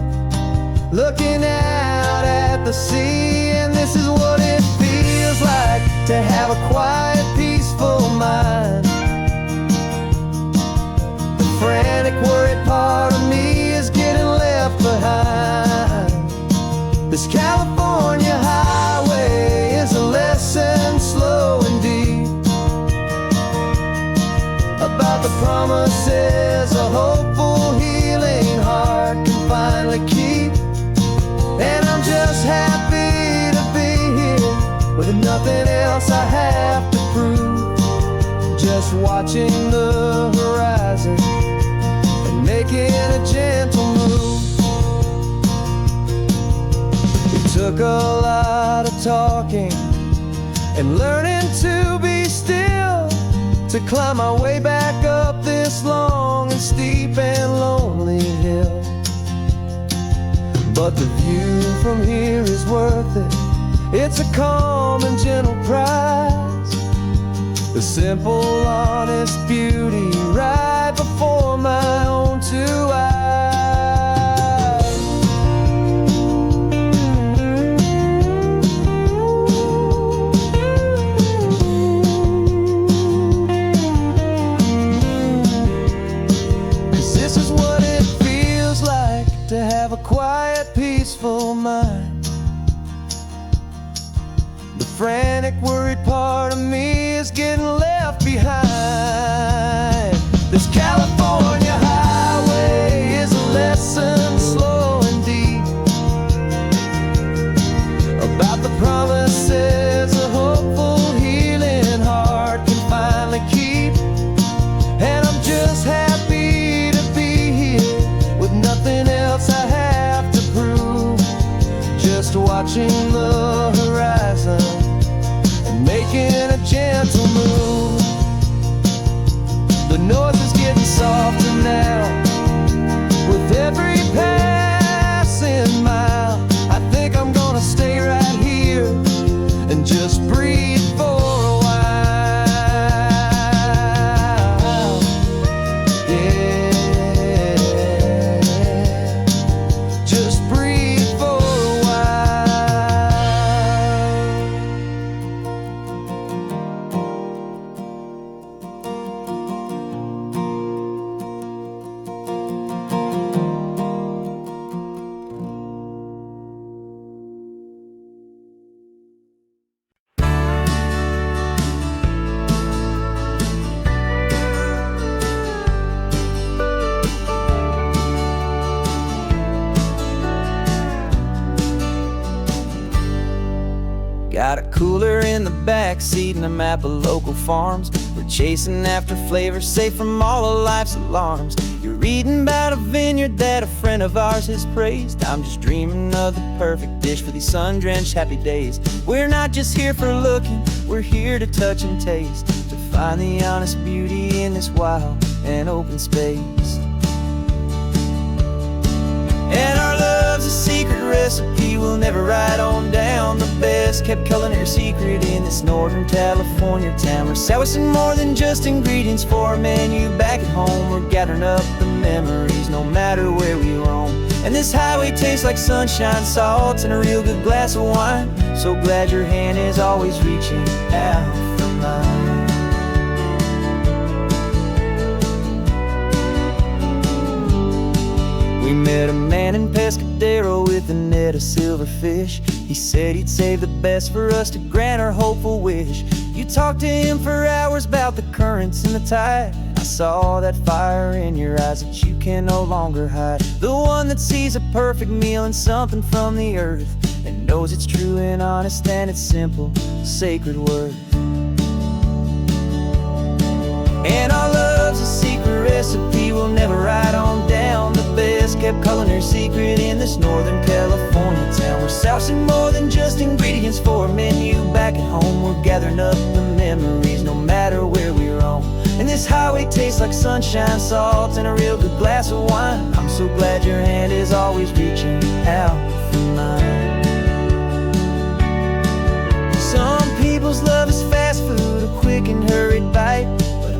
S2: looking out at the sea. And this is what it feels like to have a quiet, peaceful mind. The frantic, worried part of me is getting left behind. This California highway is a lesson slow and deep about the promises a hopeful, healing heart can finally keep. And I'm just happy to be here with nothing else I have to prove, just watching the horizon and making a gentle move. It took a lot of talking and learning to be still to climb my way back up this long and steep and lonely hill. But the view from here is worth it. It's a calm and gentle prize, the simple, honest beauty right before my own two eyes. To have a quiet, peaceful mind. The frantic, worried part of me is getting left behind. This California highway is a lesson slow and deep about the promises a hopeful, healing heart can finally keep. And I'm just happy to be here with nothing else I have to prove, just watching the horizon and making a gentle move. The noise is getting softer now with every pass
S1: Got a cooler in the back seat and a map of local farms. We're chasing after flavor safe from all of life's alarms. You're reading about a vineyard that a friend of ours has praised. I'm just dreaming of the perfect dish for these sun-drenched happy days. We're not just here for looking, we're here to touch and taste, to find the honest beauty in this wild and open space. And our love's a secret recipe we'll never write on down. The best kept culinary secret in this Northern California town. We're sourcing more than just ingredients for a menu back at home. We're gathering up the memories no matter where we roam. And this highway tastes like sunshine, salt, and a real good glass of wine. So glad your hand is always reaching out for mine. We met a man in Pescadero with a net of silverfish. He said he'd save the best for us to grant our hopeful wish. You talked to him for hours about the currents and the tide. I saw that fire in your eyes that you can no longer hide. The one that sees a perfect meal and something from the earth, and knows it's true and honest and it's simple, sacred worth. And our love's a secret recipe we'll never write on down. The best kept culinary secret in this Northern California town. We're sourcing more than just ingredients for a menu back at home. We're gathering up the memories no matter where we roam. And this highway tastes like sunshine, salt, and a real good glass of wine. I'm so glad your hand is always reaching out for mine. Some people's love is fast food, a quick and hurried bite.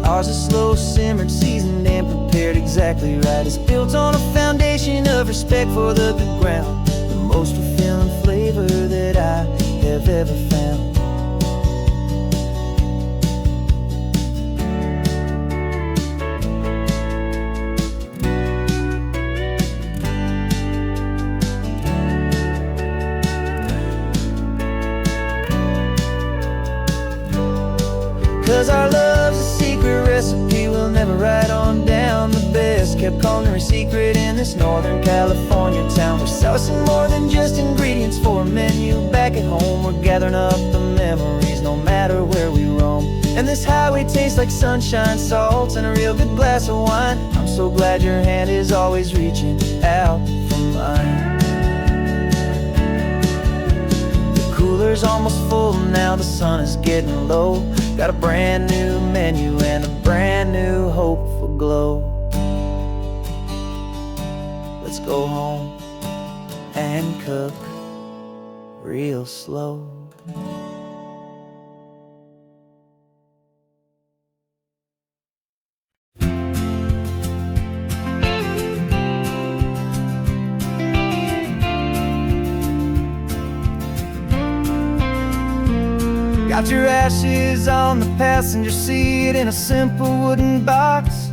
S1: Ours is slow simmered, seasoned and prepared exactly right. It's built on a foundation of respect for the good ground, the most fulfilling flavor that I have ever found. 'Cause our love's a secret recipe we'll never write on down. The best kept culinary secret in this Northern California town. We're sourcing more than just ingredients for a menu back at home. We're gathering up the memories no matter where we roam. And this highway tastes like sunshine, salt, and a real good glass of wine. I'm so glad your hand is always reaching out for mine. The cooler's almost full now, the sun is getting low. Got a brand new menu and a brand new hopeful glow. Let's go home and cook real slow. Got your ashes on the passenger seat in a simple wooden box.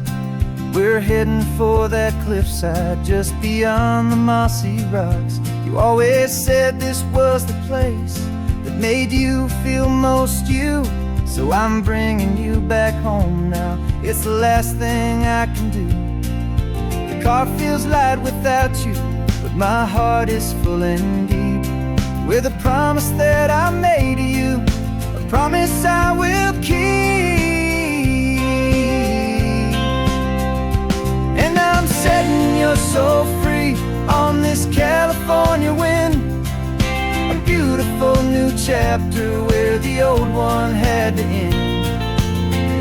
S1: We're heading for that cliffside just beyond the mossy rocks. You always said this was the place that made you feel most you. So I'm bringing you back home now. It's the last thing I can do. The car feels light without you, but my heart is full and deep with a promise that I made to you. Promise I will keep. And I'm setting your soul free on this California wind. A beautiful new chapter where the old one had to end.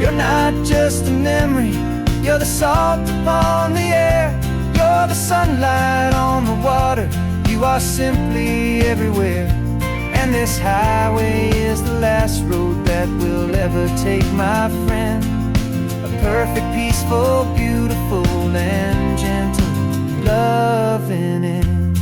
S1: You're not just a memory, you're the salt upon the air. You're the sunlight on the water, you are simply everywhere. And this highway is the last road that we'll ever take, my friend. A perfect, peaceful, beautiful, and gentle loving end.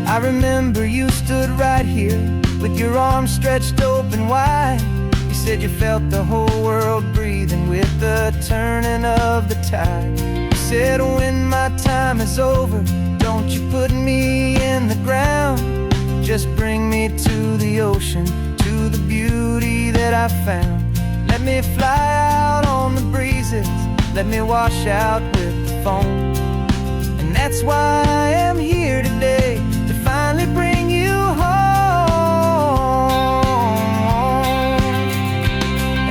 S1: I remember you stood right here with your arms stretched open wide. You said you felt the whole world breathing with the turning of the tide. You said when my time is over, don't you put me in the ground. Just bring me to the ocean, to the beauty that I found. Let me fly out on the breezes
S3: let me wash out with the foam. And that's why I am here today, to finally bring you home.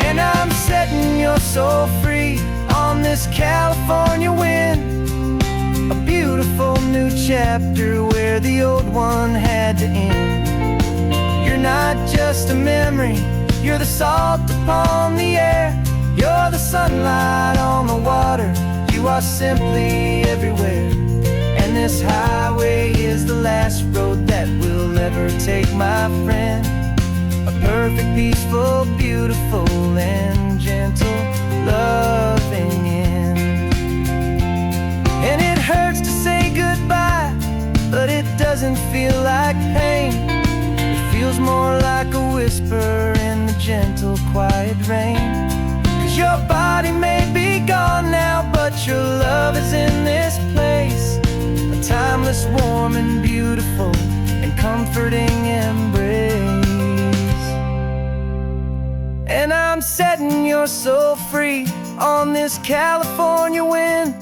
S3: And I'm setting your soul free on this California wind, a beautiful new chapter where the old one had to end. You're not just a memory, you're the salt upon the air, you're the sunlight on the water, you are simply everywhere. And this highway is the last road that we'll ever take, my friend. A perfect, peaceful, beautiful, and gentle, loving end. And it hurts to say goodbye, but it doesn't feel like pain. It feels more like a whisper in the gentle, quiet rain. 'Cause your body may be gone now, but your love is in this place, a timeless, warm, and beautiful, and comforting embrace. And I'm setting your soul free on this California wind,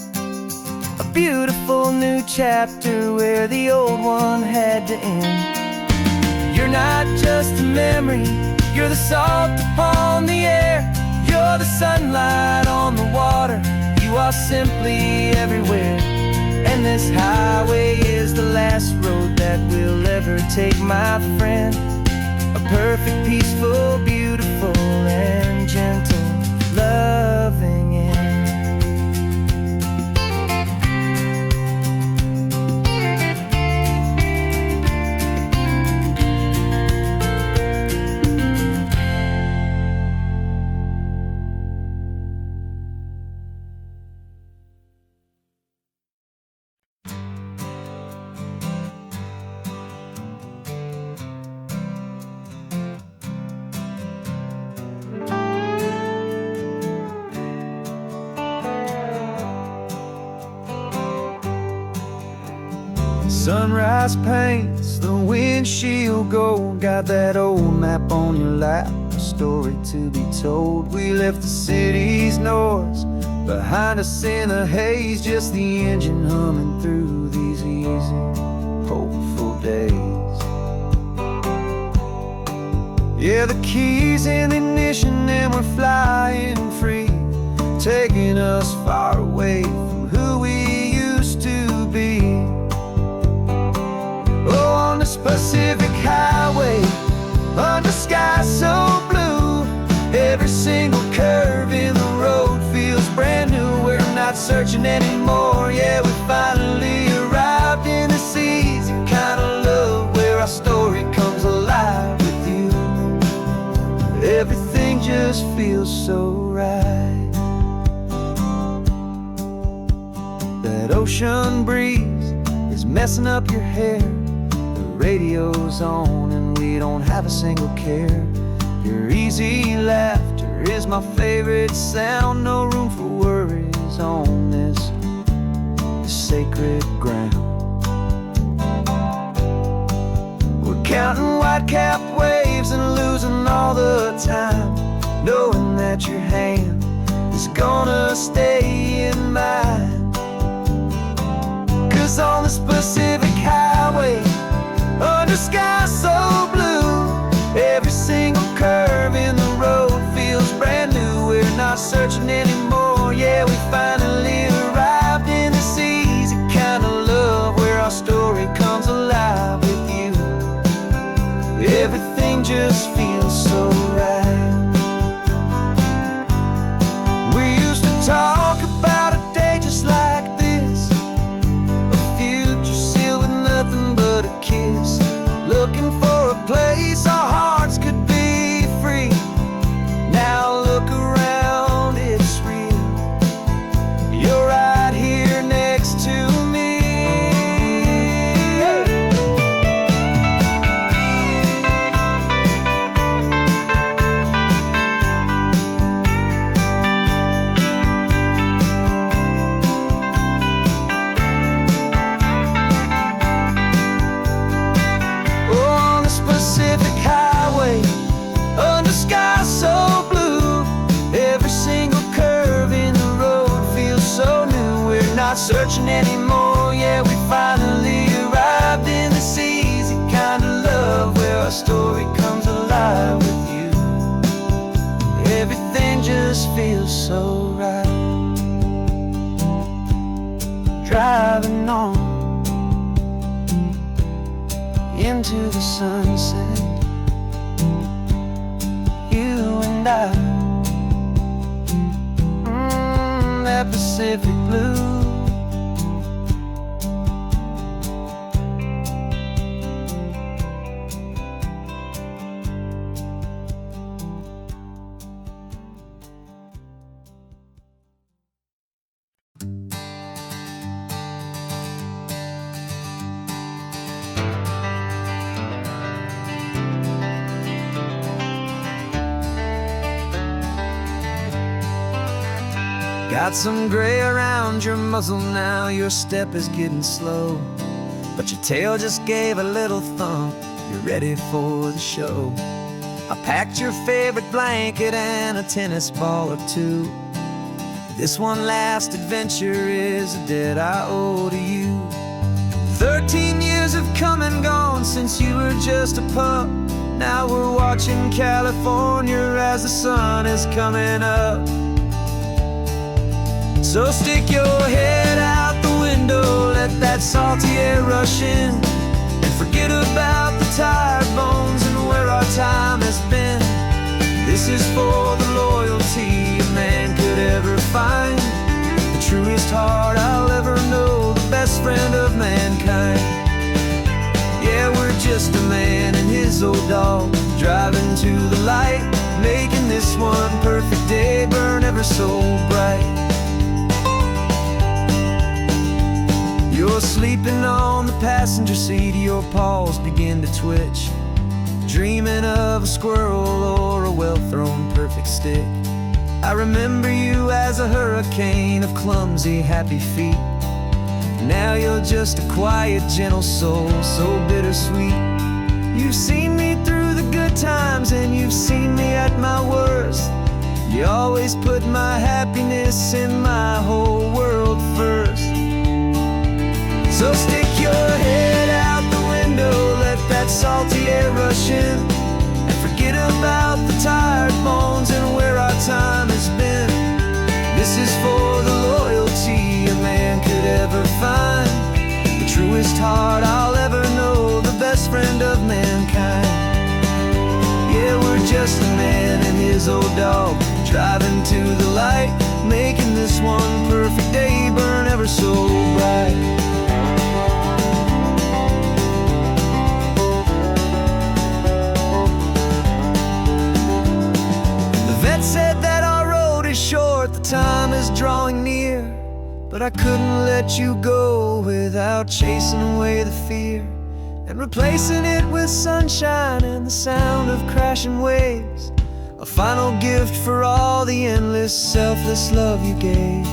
S3: a beautiful new chapter where the old one had to end. You're not just a memory, you're the salt upon the air, you're the sunlight on the water, you are simply everywhere. And this highway is the last road that we'll ever take, my friend. A perfect, peaceful, beautiful, and gentle, loving end.
S2: Sunrise paints the windshield gold, got that old map on your lap, a story to be told. We left the city's noise behind us in the haze, just the engine humming through these easy, hopeful days. Yeah, the keys in the ignition and we're flying free, taking us far away from who we used to be. Oh, on this Pacific highway, under sky so blue, every single curve in the road feels brand new. We're not searching anymore, yeah, we finally arrived in this easy kind of love, where our story comes alive with you. Everything just feels so right. That ocean breeze is messing up your hair, radio's on and we don't have a single care. Your easy laughter is my favorite sound, no room for worries on this sacred ground. We're counting white-capped waves and losing all the time, knowing that your hand is gonna stay in mine. 'Cause on this Pacific highway, under sky so blue, every single curve in the road feels brand new. We're not searching anymore, yeah, we finally arrived in this easy kind of love, where our story comes alive with you. Everything just feels so right. We used to talk about a day just like this, a future sealed with nothing but a kiss, looking for a place our hearts could be free. Now look around, it's real. just feels so right. Driving on into the sunset, you and I, that Pacific blue. Got some gray around your muzzle now, your step is getting slow, but your tail just gave a little thump, you're ready for the show. I packed your favorite blanket and a tennis ball or two. This one last adventure is a debt I owe to you. 13 years have come and gone since you were just a pup. Now we're watching California as the sun is coming up. So stick your head out the window, let that salty air rush in, and forget about the tired bones and where our time has been. This is for the loyalty a man could ever find, the truest heart I'll ever know, the best friend of mankind. Yeah, we're just a man and his old dog, driving to the light, making this one perfect day burn ever so bright. You're sleeping on the passenger seat, your paws begin to twitch, dreaming of a squirrel or a well-thrown perfect stick. I remember you as a hurricane of clumsy, happy feet. Now you're just a quiet, gentle soul, so bittersweet. You've seen me through the good times and you've seen me at my worst. You always put my happiness and my whole world first. So stick your head out the window, let that salty air rush in, and forget about the tired bones and where our time has been. This is for the loyalty a man could ever find, the truest heart I'll ever know, the best friend of mankind. Yeah, we're just a man and his old dog, driving to the light, making this one perfect day burn ever so bright. Said that our road is short, the time is drawing near, but I couldn't let you go without chasing away the fear and replacing it with sunshine and the sound of crashing waves, a final gift for all the endless, selfless love you gave.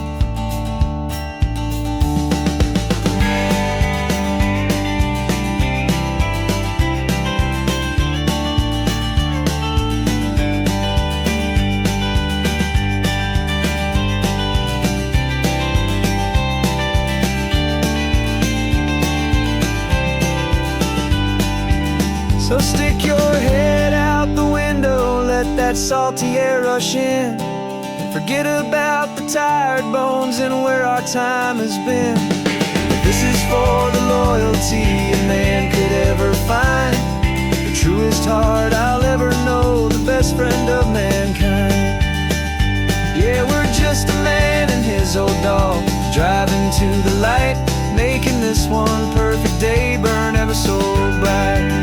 S2: So stick your head out the window, let that salty air rush in, and forget about the tired bones and where our time has been. This is for the loyalty a man could ever find, the truest heart I'll ever know, the best friend of mankind. Yeah, we're just a man and his old dog, driving to the light, making this one perfect day burn ever so bright.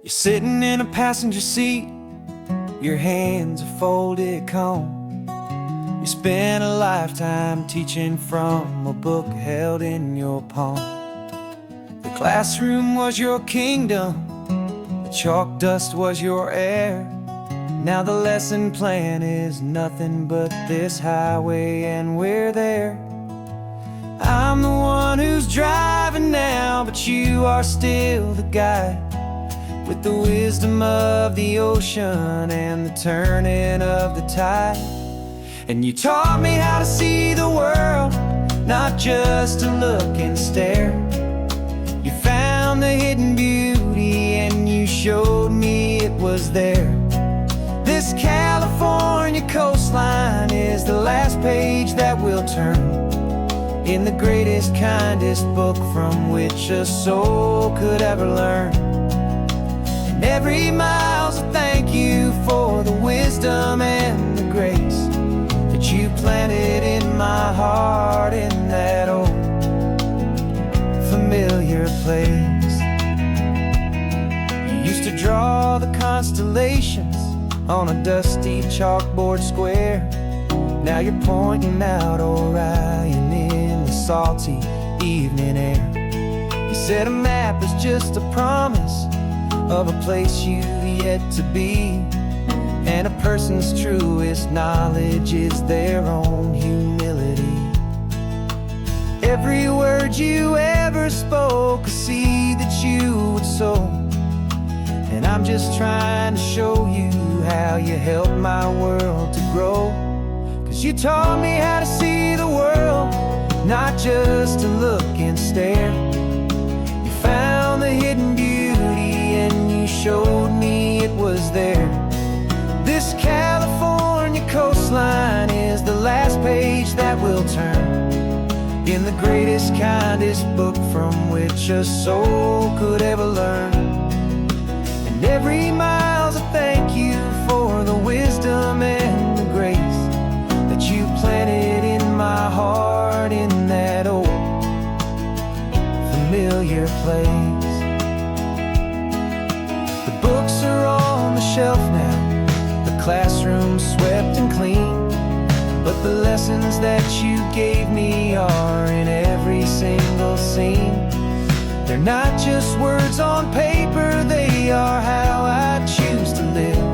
S2: You're sitting in a passenger seat, your hands are folded calm. You spent a lifetime teaching from a book held in your palm. The classroom was your kingdom, the chalk dust was your air. Now the lesson plan is nothing but this highway and we're there. I'm the one
S1: but you are still the guide, with the wisdom of the ocean and the turning of the tide. And you taught me how to see the world, not just to look and stare. You found the hidden beauty and you showed me it was there. This California coastline is the last page that we'll turn in the greatest, kindest book from which a soul could ever learn. And every mile's a thank you for the wisdom and the grace that you planted in my heart in that old familiar place. You used to draw the constellations on a dusty chalkboard square. Now you're pointing out Orion in the salty evening air. You said a map is just a promise of a place you've yet to be, and a person's truest knowledge is their own humility. Every word you ever spoke, a seed that you would sow, and I'm just trying to show you how you helped my world to grow. 'Cause you taught me how to see the world, not just to look and stare. You found the hidden beauty and you showed me it was there. This California coastline is the last page that we'll turn in the greatest, kindest book from which a soul could ever learn. And every mile's a thank you for the wisdom and the grace that you planted in my heart in that old familiar place. The books are on the shelf now, the classroom swept and clean, but the lessons that you gave me are in every single scene. They're not just words on paper, they are how I choose to live.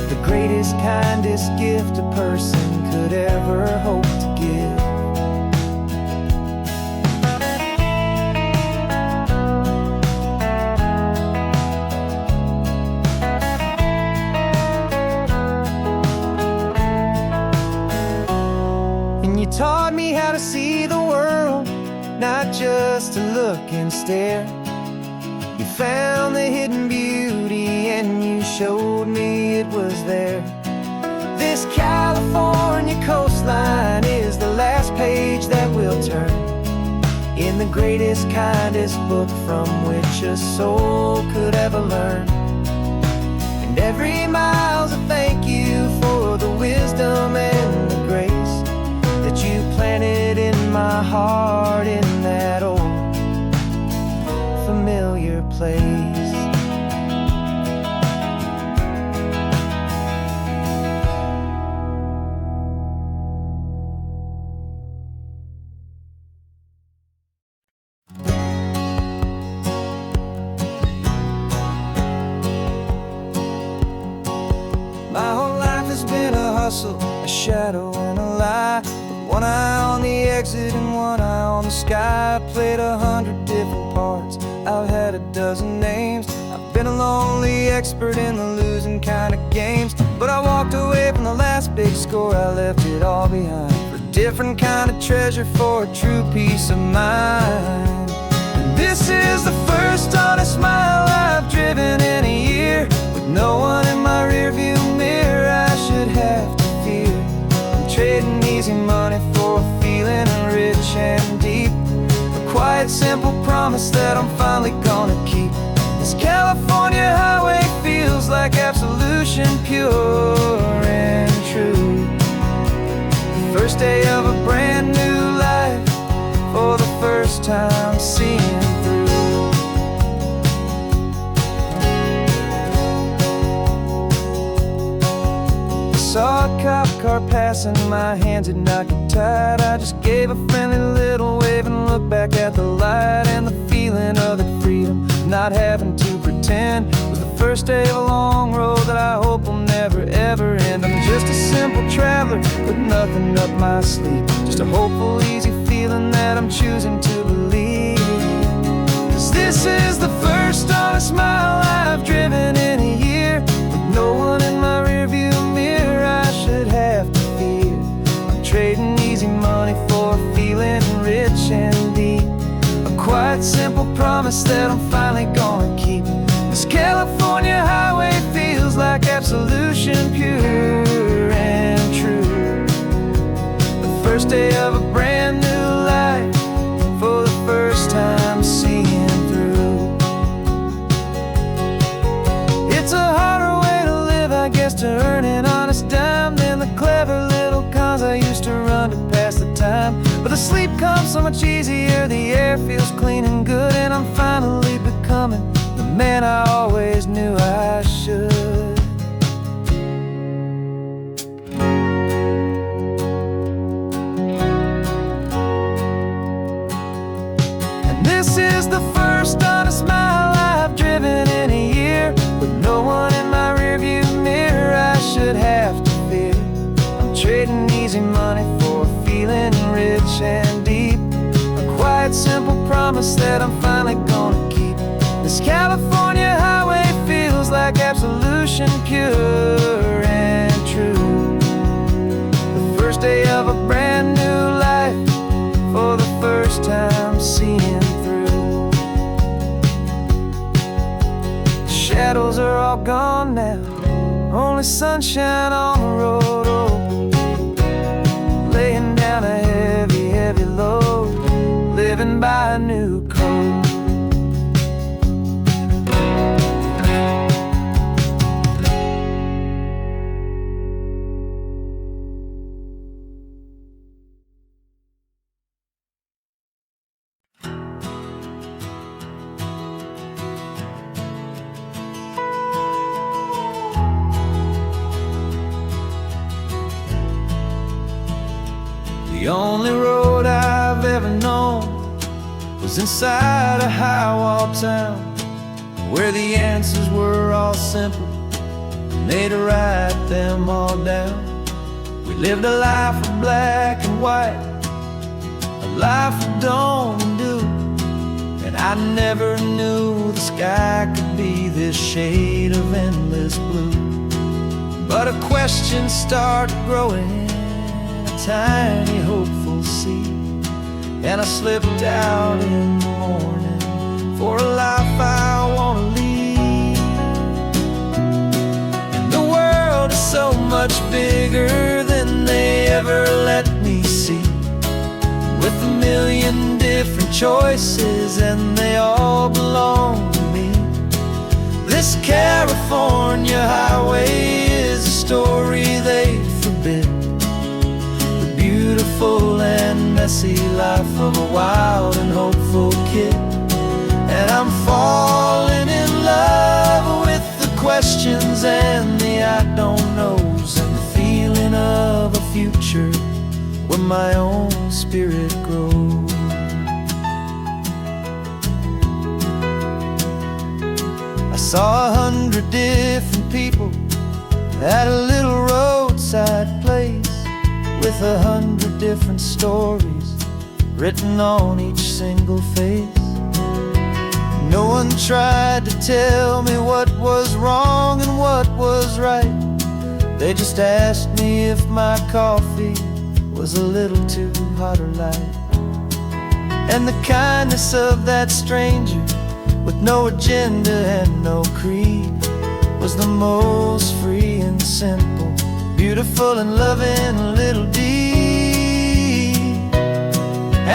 S1: The greatest, kindest gift a person could ever hope to give. And you taught me how to see the world, not just to look and stare. You found the hidden beauty and you showed me it was there. This California coastline is the last page that we'll turn in the greatest, kindest book from which a soul could ever learn. And every mile's a thank you for the wisdom and the grace that you planted in my heart in that old familiar place. My whole life has been a hustle, a shadow and a lie, with one eye on the exit and one eye on the sky. I played 100 different parts, I've had a dozen names. I've been a lonely expert in the losing kind of games, but I walked away from the last big score, I left it all behind for a different kind of treasure, for a true peace of mind. And this is the first honest mile I've driven in a year, with no one in my rearview mirror I should have to fear. I'm trading easy money for a feeling rich and deep, a quiet, simple promise that I'm finally gonna keep. This California highway feels like absolution, pure and true. The first day of a brand new life, for the first time seeing through. Saw a cop car passing, my hands had not got tied. I just gave a friendly little wave and looked back at the light, and the feeling of the freedom, not having to pretend, was the first day of a long road that I hope will never ever end. I'm just a simple traveler with nothing up my sleeve, just a hopeful, easy feeling that I'm choosing to believe.
S2: promise that I'm finally gonna keep. This California highway feels like absolution, pure and true. The first day of a brand new life, for the first time seeing through. It's a harder way to live, I guess, to earn an honest dime than the clever little cons I used to run to pass the time. But the sleep comes so much easier, the air feels clean and good, and I'm finally becoming the man I always knew I should. And this is the first honest mile I've driven in a year, with no one in my rearview mirror I should have to fear. I'm trading easy money for a feeling rich and deep, a quiet, simple promise that I'm finally gonna keep. This California highway feels like absolution, pure and true. The first day of a brand new life, for the first time seeing through. The shadows are all gone now, only sunshine on the road. Oh, laying down a heavy, heavy load, living by a new code. The only road I've ever known was inside a high-wall town, where the answers were all simple, and they'd write them all down. We lived a life of black and white, a life of dawn and dew, and I never knew the sky could be this shade of endless blue. But a question started growing, tiny hopeful seed, and I slipped out in the morning for a life I wanna lead. And the world is so much bigger than they ever let me see, with a million different choices and they all belong to me. This California highway is a story they forbid, beautiful and messy life of a wild and hopeful kid. And I'm falling in love with the questions and the I don't knows, and the feeling of a future where my own spirit grows. I saw 100 different people at a little roadside place, with 100 different stories written on each single face. No one tried to tell me what was wrong and what was right. They just asked me if my coffee was a little too hot or light. And the kindness of that stranger, with no agenda and no creed, was the most free and simple, beautiful and loving little deed.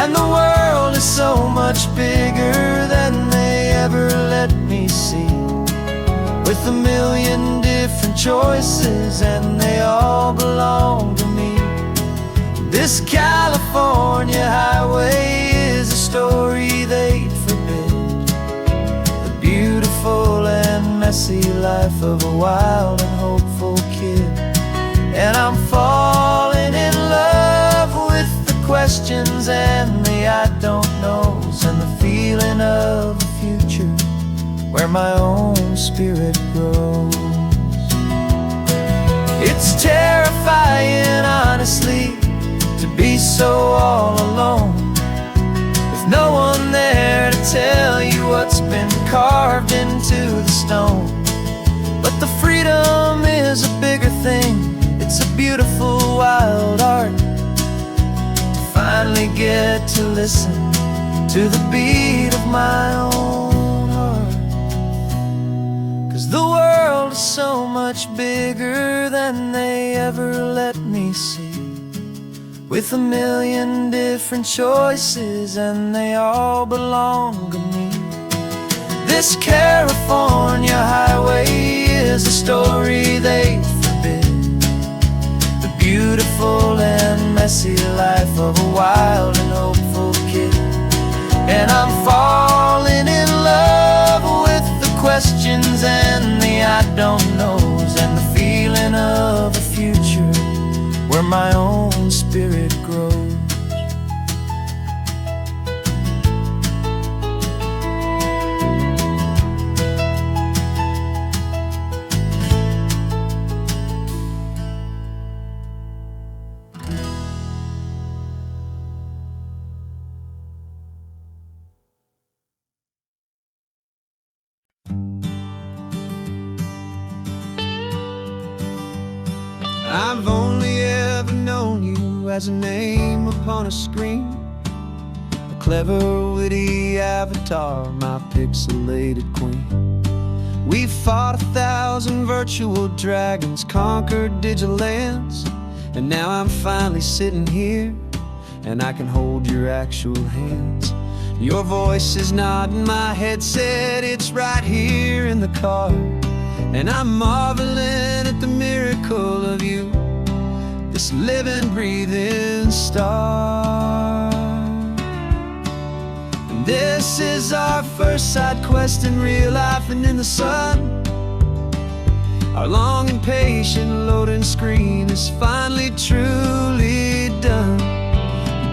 S2: And the world is so much bigger than they ever let me see, with a million different choices and they all belong to me. This California highway is a story they'd forbid, the beautiful and messy life of a wild and hopeful kid. And I'm falling in love with the questions and the I don't knows, and the feeling of a future where my own spirit grows. It's terrifying, honestly, to be so all alone, with no one there to tell you what's been carved into the stone. But the freedom is a bigger thing, it's a beautiful wild art, to finally get to listen to the beat of my own heart. 'Cause the world is so much bigger than they ever let me see, with a million different choices and they all belong to me. This California highway is a story they forbid, the beautiful and messy life of a wild and hopeful kid. And I'm falling in love with the questions and the I don't knows, and the feeling of a future where my own spirit grows.
S1: I've only ever known you as a name upon a screen, a clever, witty avatar, my pixelated queen. We fought 1,000 virtual dragons, conquered digital lands, and now I'm finally sitting here, and I can hold your actual hands. Your voice is not in my headset, it's right here in the car, and I'm marveling at the miracle of you, this living, breathing star. And this is our first side quest in real life and in the sun. Our long and patient loading screen is finally truly done.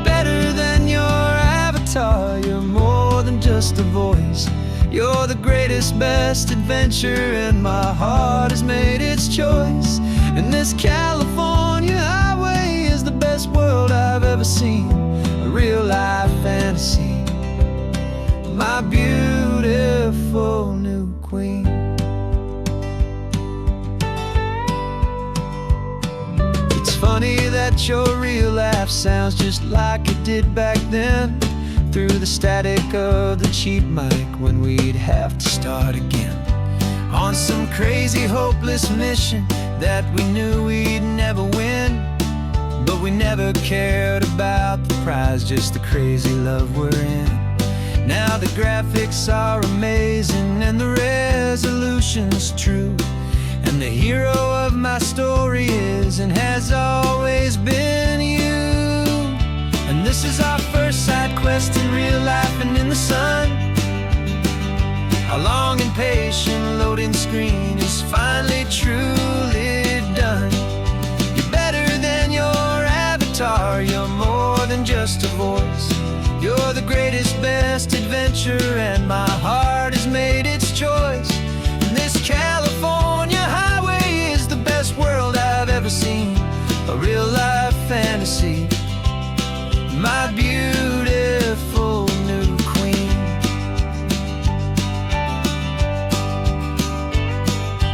S1: Better than your avatar, you're more than just a voice. You're the greatest, best adventure, and my heart has made its choice. And this California highway is the best world I've ever seen, a real life fantasy, my beautiful new queen. It's funny that your real life sounds just like it did back then, through the static of the cheap mic when we'd have to start again, on some crazy hopeless mission that we knew we'd never win. But we never cared about the prize, just the crazy love we're in. Now the graphics are amazing and the resolution's true, and the hero of my story is and has always been you. And this is our first side quest in real life and in the sun. Our long and patient loading screen is finally truly done. You're better than your avatar, you're more than just a voice. You're the greatest, best adventure, and my heart has made its choice. And this California highway is the best world I've ever seen, a real life fantasy, my beautiful new queen.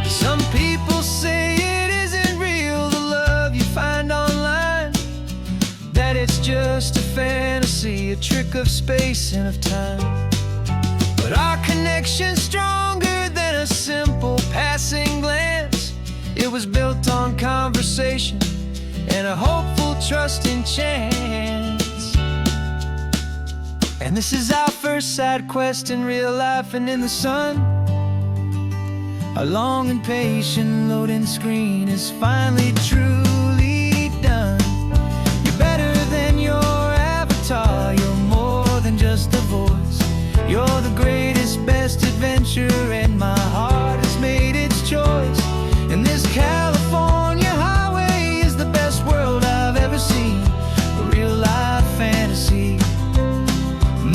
S1: Some people say it isn't real, the love you find online, that it's just a fantasy, a trick of space and of time. But our connection's stronger than a simple passing glance. It was built on conversation and a hopeful, trusting chance. And this is our first side quest in real life and in the sun. Our long and patient loading screen is finally truly done. You're better than your avatar, you're more than just a voice. You're the greatest, best adventure, and my heart has made its choice. And this California highway is the best world I've ever seen, a real life fantasy,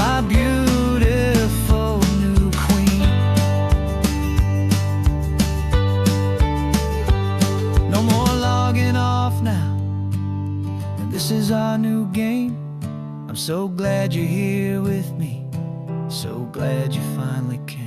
S1: my beautiful new queen. No more logging off now, and this is our new game. I'm so glad you're here with me, so glad you finally came.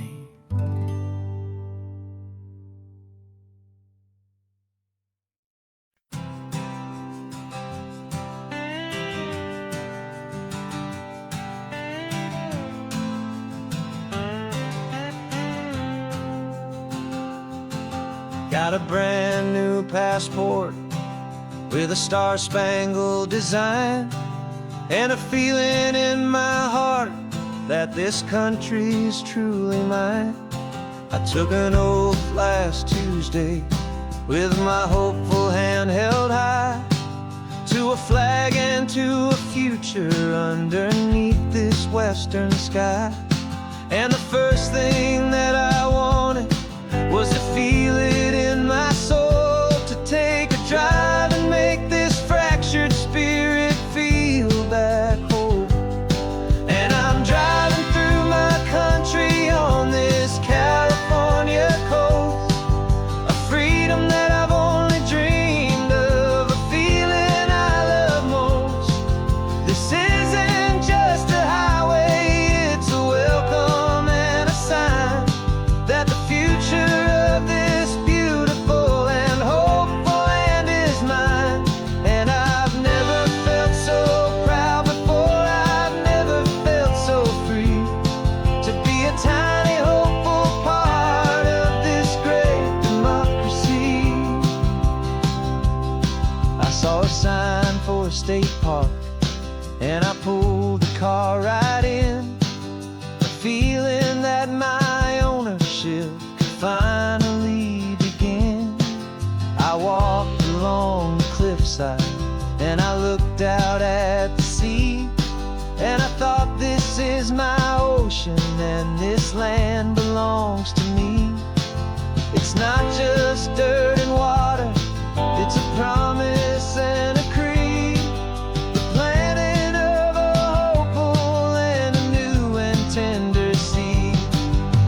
S1: Got a brand new passport with a star-spangled design, and a feeling in my heart that this country's truly mine. I took an oath last Tuesday with my hopeful hand held high, to a flag and to a future underneath this western sky. And the first thing that I wanted was to feel it in my soul, to take a drive and make this fractured spirit feel back home. And I'm driving through my country on this California coast, a freedom that I've only dreamed of, a feeling I love most. This isn't just a highway, it's a welcome and a sign that the future of this beautiful and hopeful land is mine. And I've never felt so proud before, I've never felt so free, to be a tiny hopeful part of this great democracy. I saw a sign for a state park, and I pulled the car right in, a feeling that my ownership could finally begin. I walked along the cliffside and I looked out at the sea, and I thought, this is my ocean and this land belongs to me. It's not just dirt and water, it's a promise and a creed, the planting of a hopeful and a new and tender seed.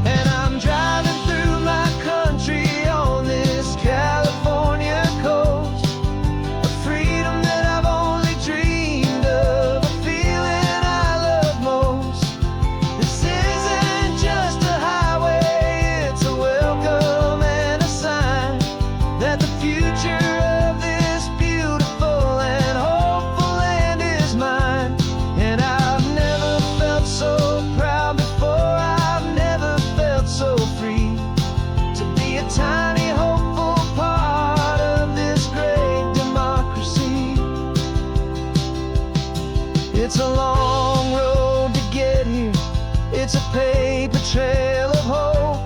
S1: And I'm driving through my country on this California coast, a freedom that I've only dreamed of, a feeling I love most. This isn't just a highway, it's a welcome and a sign that the future of this beautiful and hopeful land is mine. And I've never felt so proud before, I've never felt so free, to be a tiny hopeful part of this great democracy. It's a long road to get here, it's a paper trail of hope,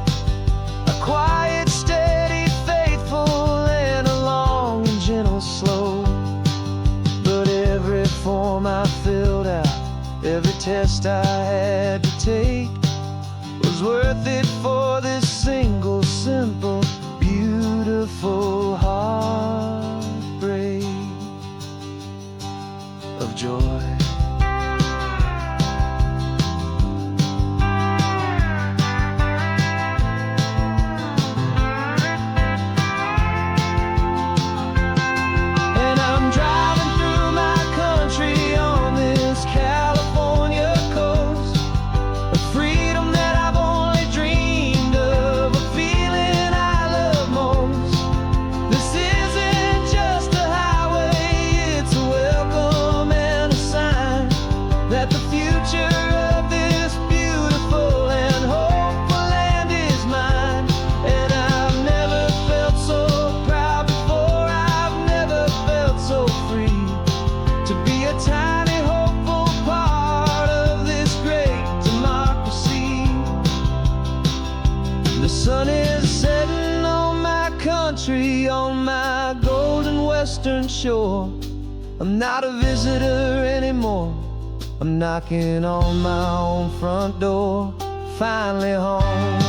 S1: a quiet, steady, faithful, and a long and gentle slope. But every form I filled out, every test I had to take, was worth it for this single, simple, beautiful heartbreak of joy. And I'm driving through my country on this California coast, a freedom that I've only dreamed of, a feeling I love most. This isn't just a highway, it's a welcome and a sign that the future of this beautiful and hopeful land is mine. And I've never felt so proud before, I've never felt so free, to be a tiny hopeful part of this great democracy. The sun is setting on my country, on my golden western shore. I'm not a visitor anymore, I'm knocking on my own front door, finally home.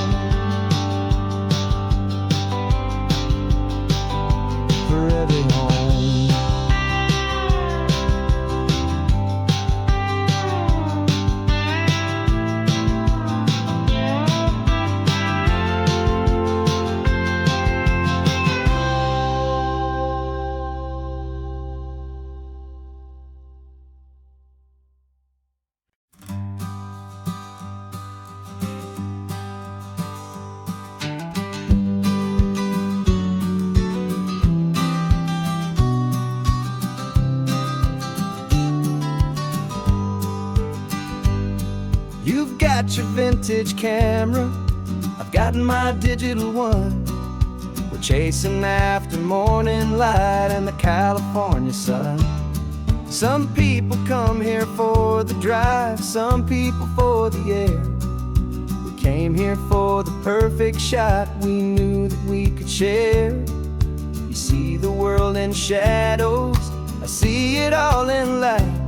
S1: For every home. You've got your vintage camera, I've got my digital one. We're
S3: chasing after morning light and the California sun. Some people come here for the drive, some people for the air. We came here for the perfect shot we knew that we could share. You see the world in shadows, I see it all in light.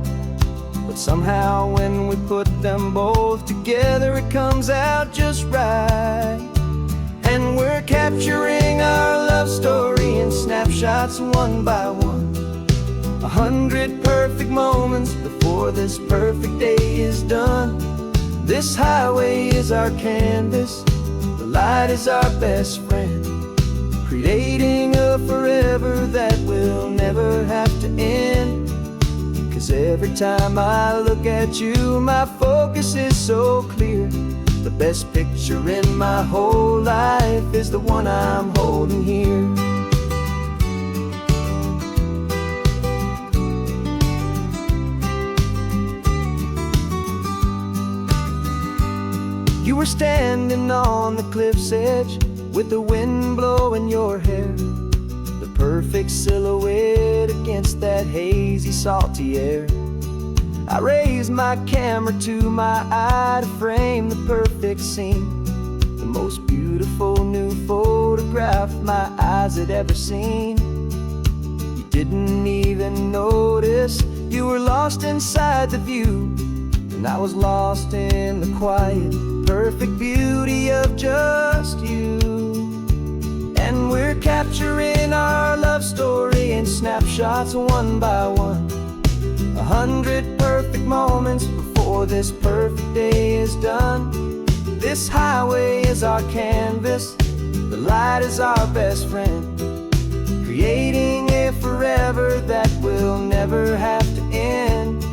S3: But somehow when we put them both together, it comes out just right. And we're capturing our love story in snapshots one by one. 100 perfect moments before this perfect day is done. This highway is our canvas, the light is our best friend, creating a forever that will never have to end. 'Cause every time I look at you, my focus is so clear. The best picture in my whole life is the one I'm holding here. You were standing on the cliff's edge with the wind blowing your hair, the perfect silhouette against that hazy, salty air. I raised my camera to my eye to frame the perfect scene, the most beautiful new photograph my eyes had ever seen. You didn't even notice you were lost inside the view, and I was lost in the quiet, perfect beauty of just you. And we're capturing our love story in snapshots one by one. 100 perfect moments before this perfect day is done. This highway is our canvas, the light is our best friend, creating a forever that will never have to end.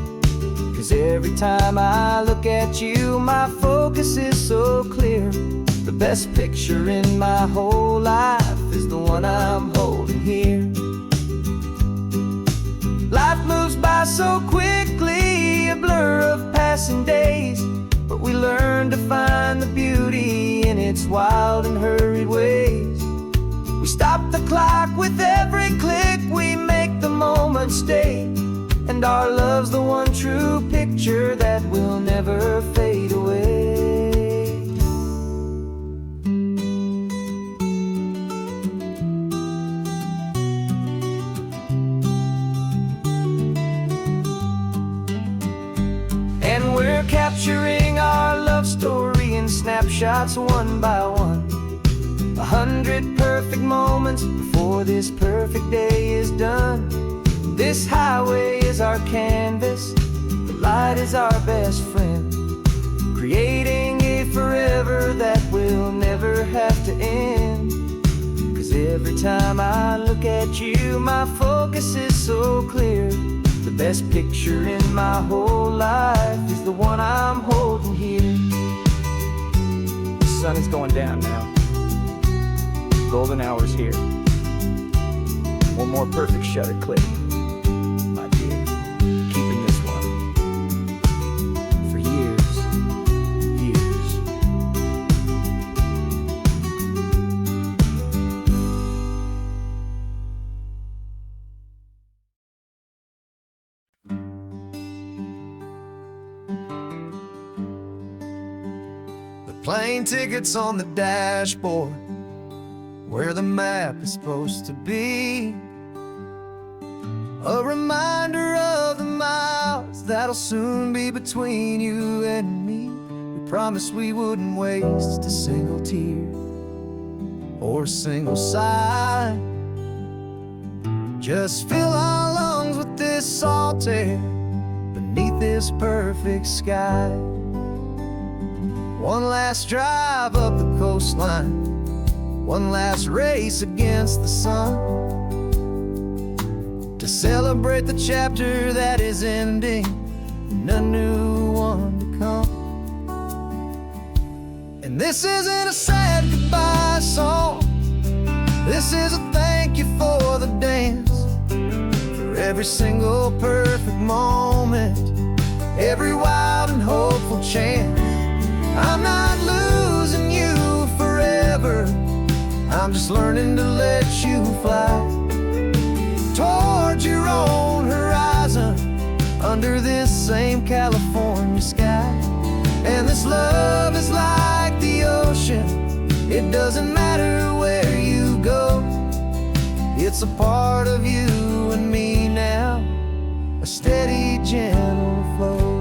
S3: 'Cause every time I look at you, my focus is so clear. The best picture in my whole life is the one I'm holding here. Life moves by so quickly, a blur of passing days, but we learn to find the beauty in its wild and hurried ways. We stop the clock with every click, we make the moment stay, and our love's the one true picture that will never fade away. And we're capturing our love story in snapshots one by one. 100 perfect moments before this perfect day is done. This highway is our canvas, the light is our best friend, creating a forever that will never have to end. 'Cause every time I look at you, my focus is so clear. The best picture in my whole life is the one I'm holding here. The sun is going down now. Golden hour's here. One more perfect shutter click, my dear. Keeping this one for years, years. The plane tickets on the dashboard, where the map is supposed to be. A reminder of the miles that'll soon be between you and me. We promised we wouldn't waste a single tear or a single sigh. Just fill our lungs with this salt air beneath this perfect sky. One last drive up the coastline, one last race against the sun, to celebrate the chapter that is ending and a new one to come. And this isn't a sad goodbye song, this is a thank you for the dance, for every single perfect moment, every wild and hopeful chance. I'm not losing you forever, I'm just learning to let you fly towards your own horizon under this same California sky. And this love is like the ocean, it doesn't matter where you go. It's a part of you and me now, a steady, gentle flow.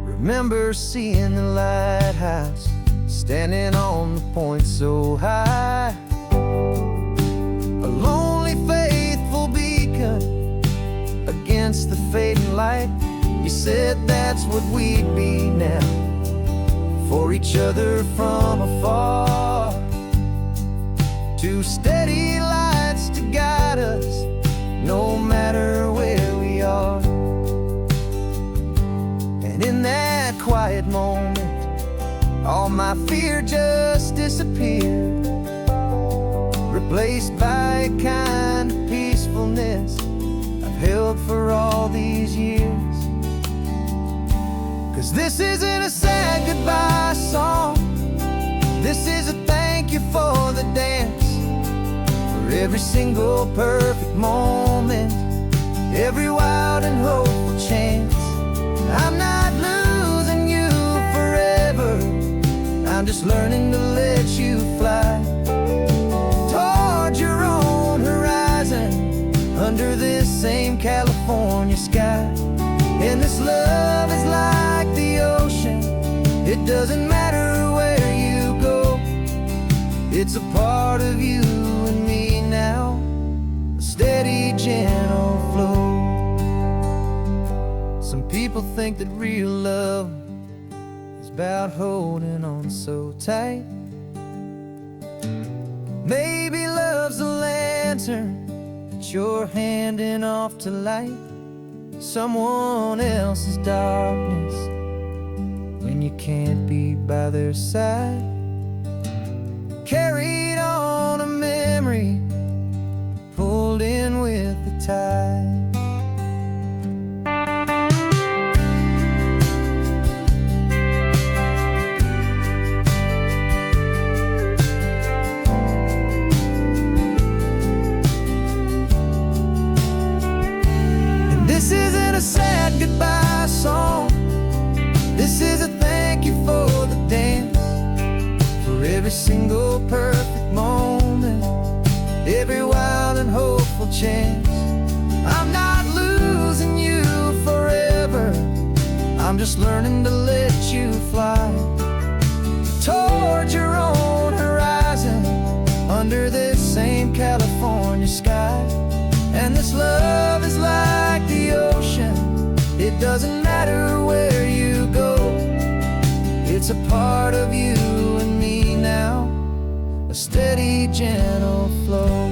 S3: Remember seeing the lighthouse, standing on the point so high, a lonely, faithful beacon against the fading light. You said that's what we'd be now, for each other from afar. Two steady lights to guide us, no matter where we are. And in that quiet moment, all my fear just disappeared, replaced by a kind of peacefulness I've held for all these years. 'Cause this isn't a sad goodbye song, this is a thank you for the dance, for every single perfect moment, every wild and hopeful chance. I'm not losing you forever, I'm just learning to let you fly towards your own horizon under this same California sky. And this love is like the ocean, it doesn't matter where you go. It's a part of you and me now, a steady, gentle flow. Some people think that real love is about holding on so tight. Maybe love's a lantern that you're handing off to light someone else's darkness when you can't be by their side. Carried on a memory, pulled in with the tide. This isn't a sad goodbye song, this is a thank you for the dance, for every single perfect moment, every wild and hopeful chance. I'm not losing you forever, I'm just learning to let you fly towards your own horizon under this same California sky. And this love is like the ocean, it doesn't matter where you go. It's a part of you and me now, a steady, gentle flow.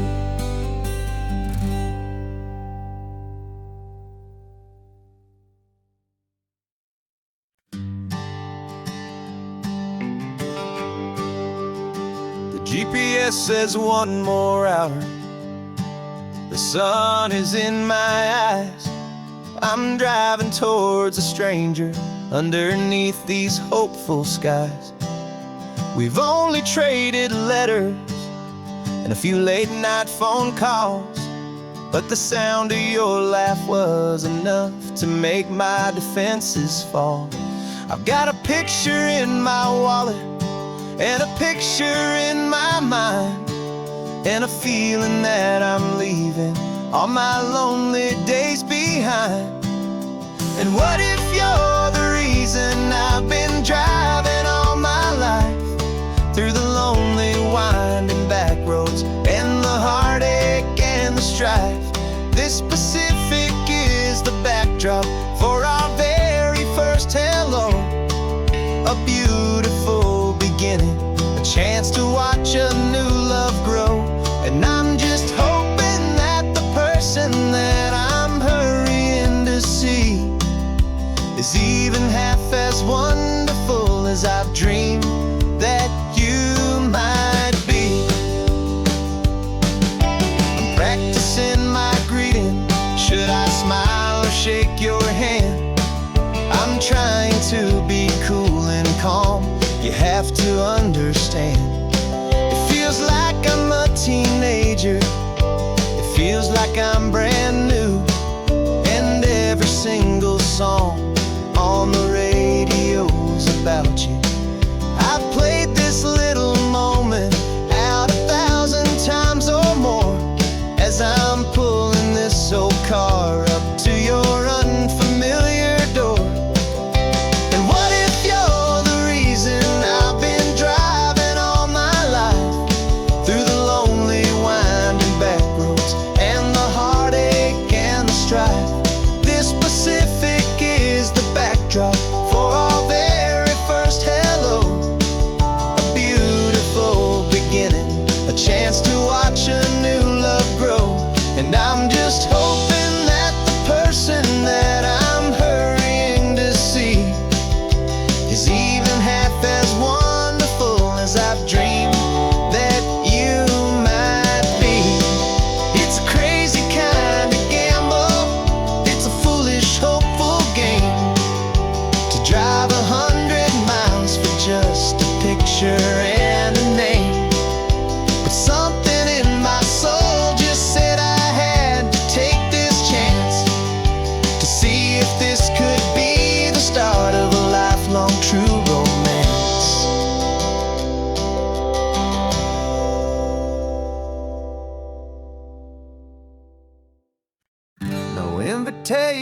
S1: The GPS says one more hour, the sun is in my eyes. I'm driving towards a stranger underneath these hopeful skies. We've only traded letters and a few late night phone calls, but the sound of your laugh was enough to make my defenses fall. I've got a picture in my wallet and a picture in my mind, and a feeling that I'm leaving all my lonely days behind. And what if you're the reason I've been driving all my life, through the lonely winding back roads and the heartache and the strife? This Pacific is the backdrop for our very first hello, a beautiful beginning, a chance to watch a new love grow. And I'm just hoping that the person that I'm hurrying to see is even half as wonderful as I've dreamed that you might be. I'm practicing my greeting, should I smile or shake your hand? I'm trying to be cool and calm, you have to understand. If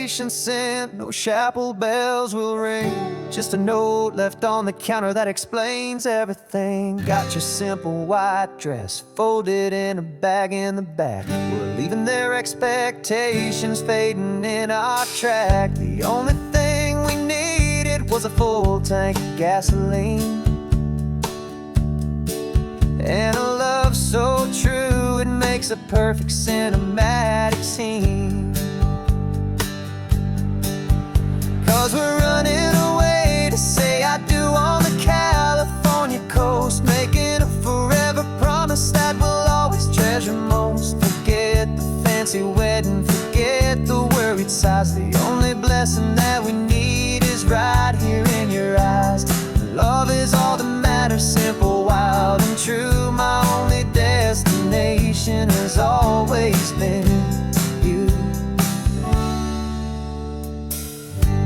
S2: invitation sent, no chapel bells will ring. Just a note left on the counter that explains everything. Got your simple white dress folded in a bag in the back. We're leaving their expectations fading in our track. The only thing we needed was a full tank of gasoline, and a love so true it makes a perfect cinematic scene. 'Cause we're running away to say I do on the California coast, making a forever promise that we'll always treasure most. Forget the fancy wedding, forget the worried sighs. The only blessing that we need is right here in your eyes. Love is all that matters, simple, wild, and true. My only destination has always been you.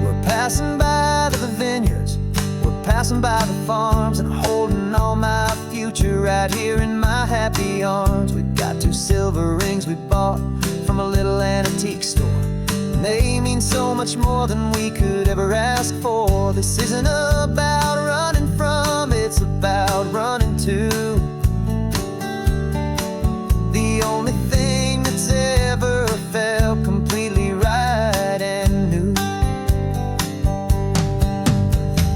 S2: We're passing by the vineyards, we're passing by the farms, and holding all my future right here in my happy arms. We've got 2 silver rings we bought from a little antique store. They mean so much more than we could ever ask for. This isn't about running from, it's about running to the only thing that's ever felt completely right and new.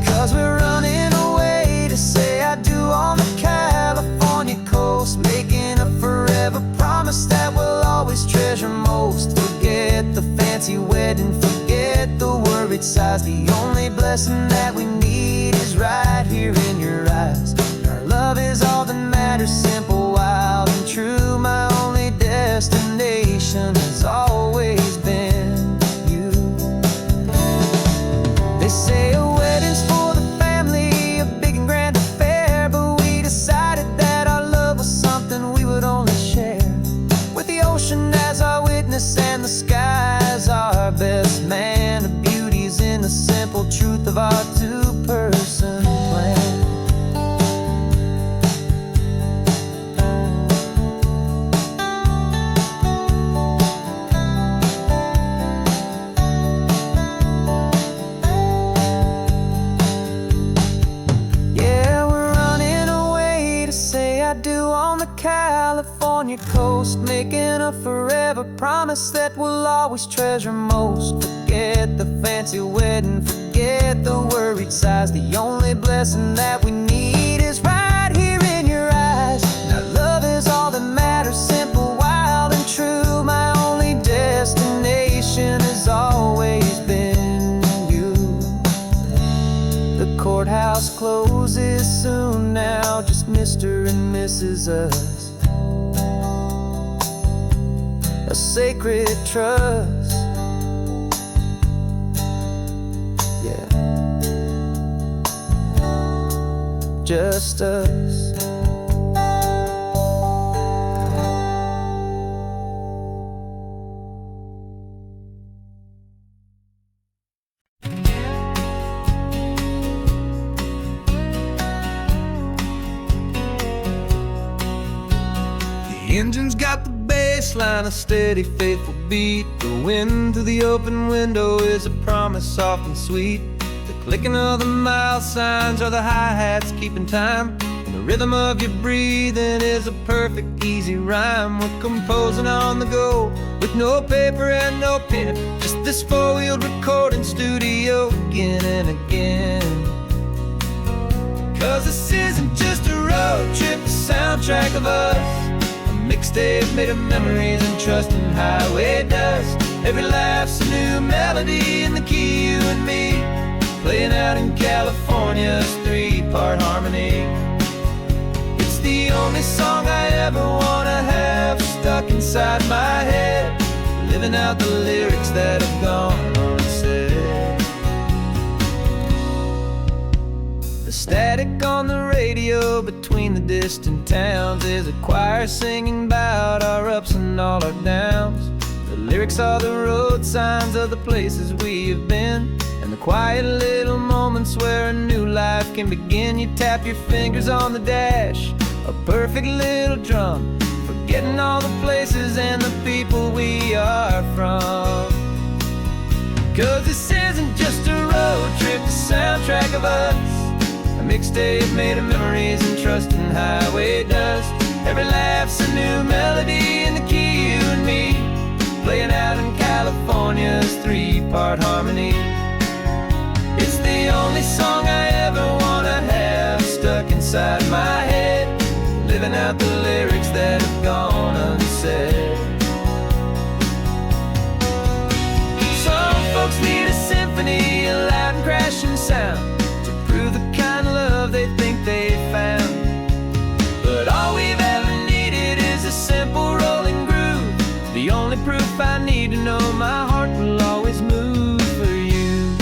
S2: 'Cause we're running away to say I do on the California coast, making a forever promise that we'll always treasure most. Forget the fancy wedding, forget the worried sighs. The only blessing that we need is right here in your eyes. Our love is all that matters, simple, wild, and true. My only destination has always been you. They say a wedding's for the family, a big and grand affair, but we decided that our love was something we would only share with the ocean as our witness and the sky as our best man. The beauty's in the simple truth of our 2-person plan. Yeah, we're running away to say I do on the California coast, making a forever promise that we'll always treasure most. Forget the fancy wedding, forget the worried sighs. The only blessing that we need is right here in your eyes. Now love is all that matters, simple, wild, and true. My only destination has always been you. The courthouse closes soon now, just Mr. and Mrs. Us. A sacred trust, yeah, just us.
S1: The engine's got the baseline, a steady, faithful beat. The wind through the open window is a promise soft and sweet. The clicking of the mile signs are the hi-hats keeping time, and the rhythm of your breathing is a perfect, easy rhyme. We're composing on the go with no paper and no pen, just this 4-wheeled recording studio again and again. 'Cause this isn't just a road trip, a soundtrack of us, mixtape made of memories and trust in highway dust. Every laugh's a new melody in the key, you and me, playing out in California's 3-part harmony. It's the only song I ever wanna have stuck inside my head, living out the lyrics that have gone unsaid. The static on the radio between the distant towns is a choir singing about our ups and all our downs. The lyrics are the road signs of the places we have been, and the quiet little moments where a new life can begin. You tap your fingers on the dash, a perfect little drum, forgetting all the places and the people we are from. 'Cause this isn't just a road trip, the soundtrack of us. A mixtape made of memories and trust in highway dust. Every laugh's a new melody in the key, you and me, playing out in California's 3-part harmony. It's the only song I ever wanna have stuck inside my head, living out the lyrics that have gone unsaid. Some folks need a symphony, a loud and crashing sound, to prove the kind of love they think they found. But all we've ever needed is a simple rolling groove, the only proof I need to know my heart will always move for you.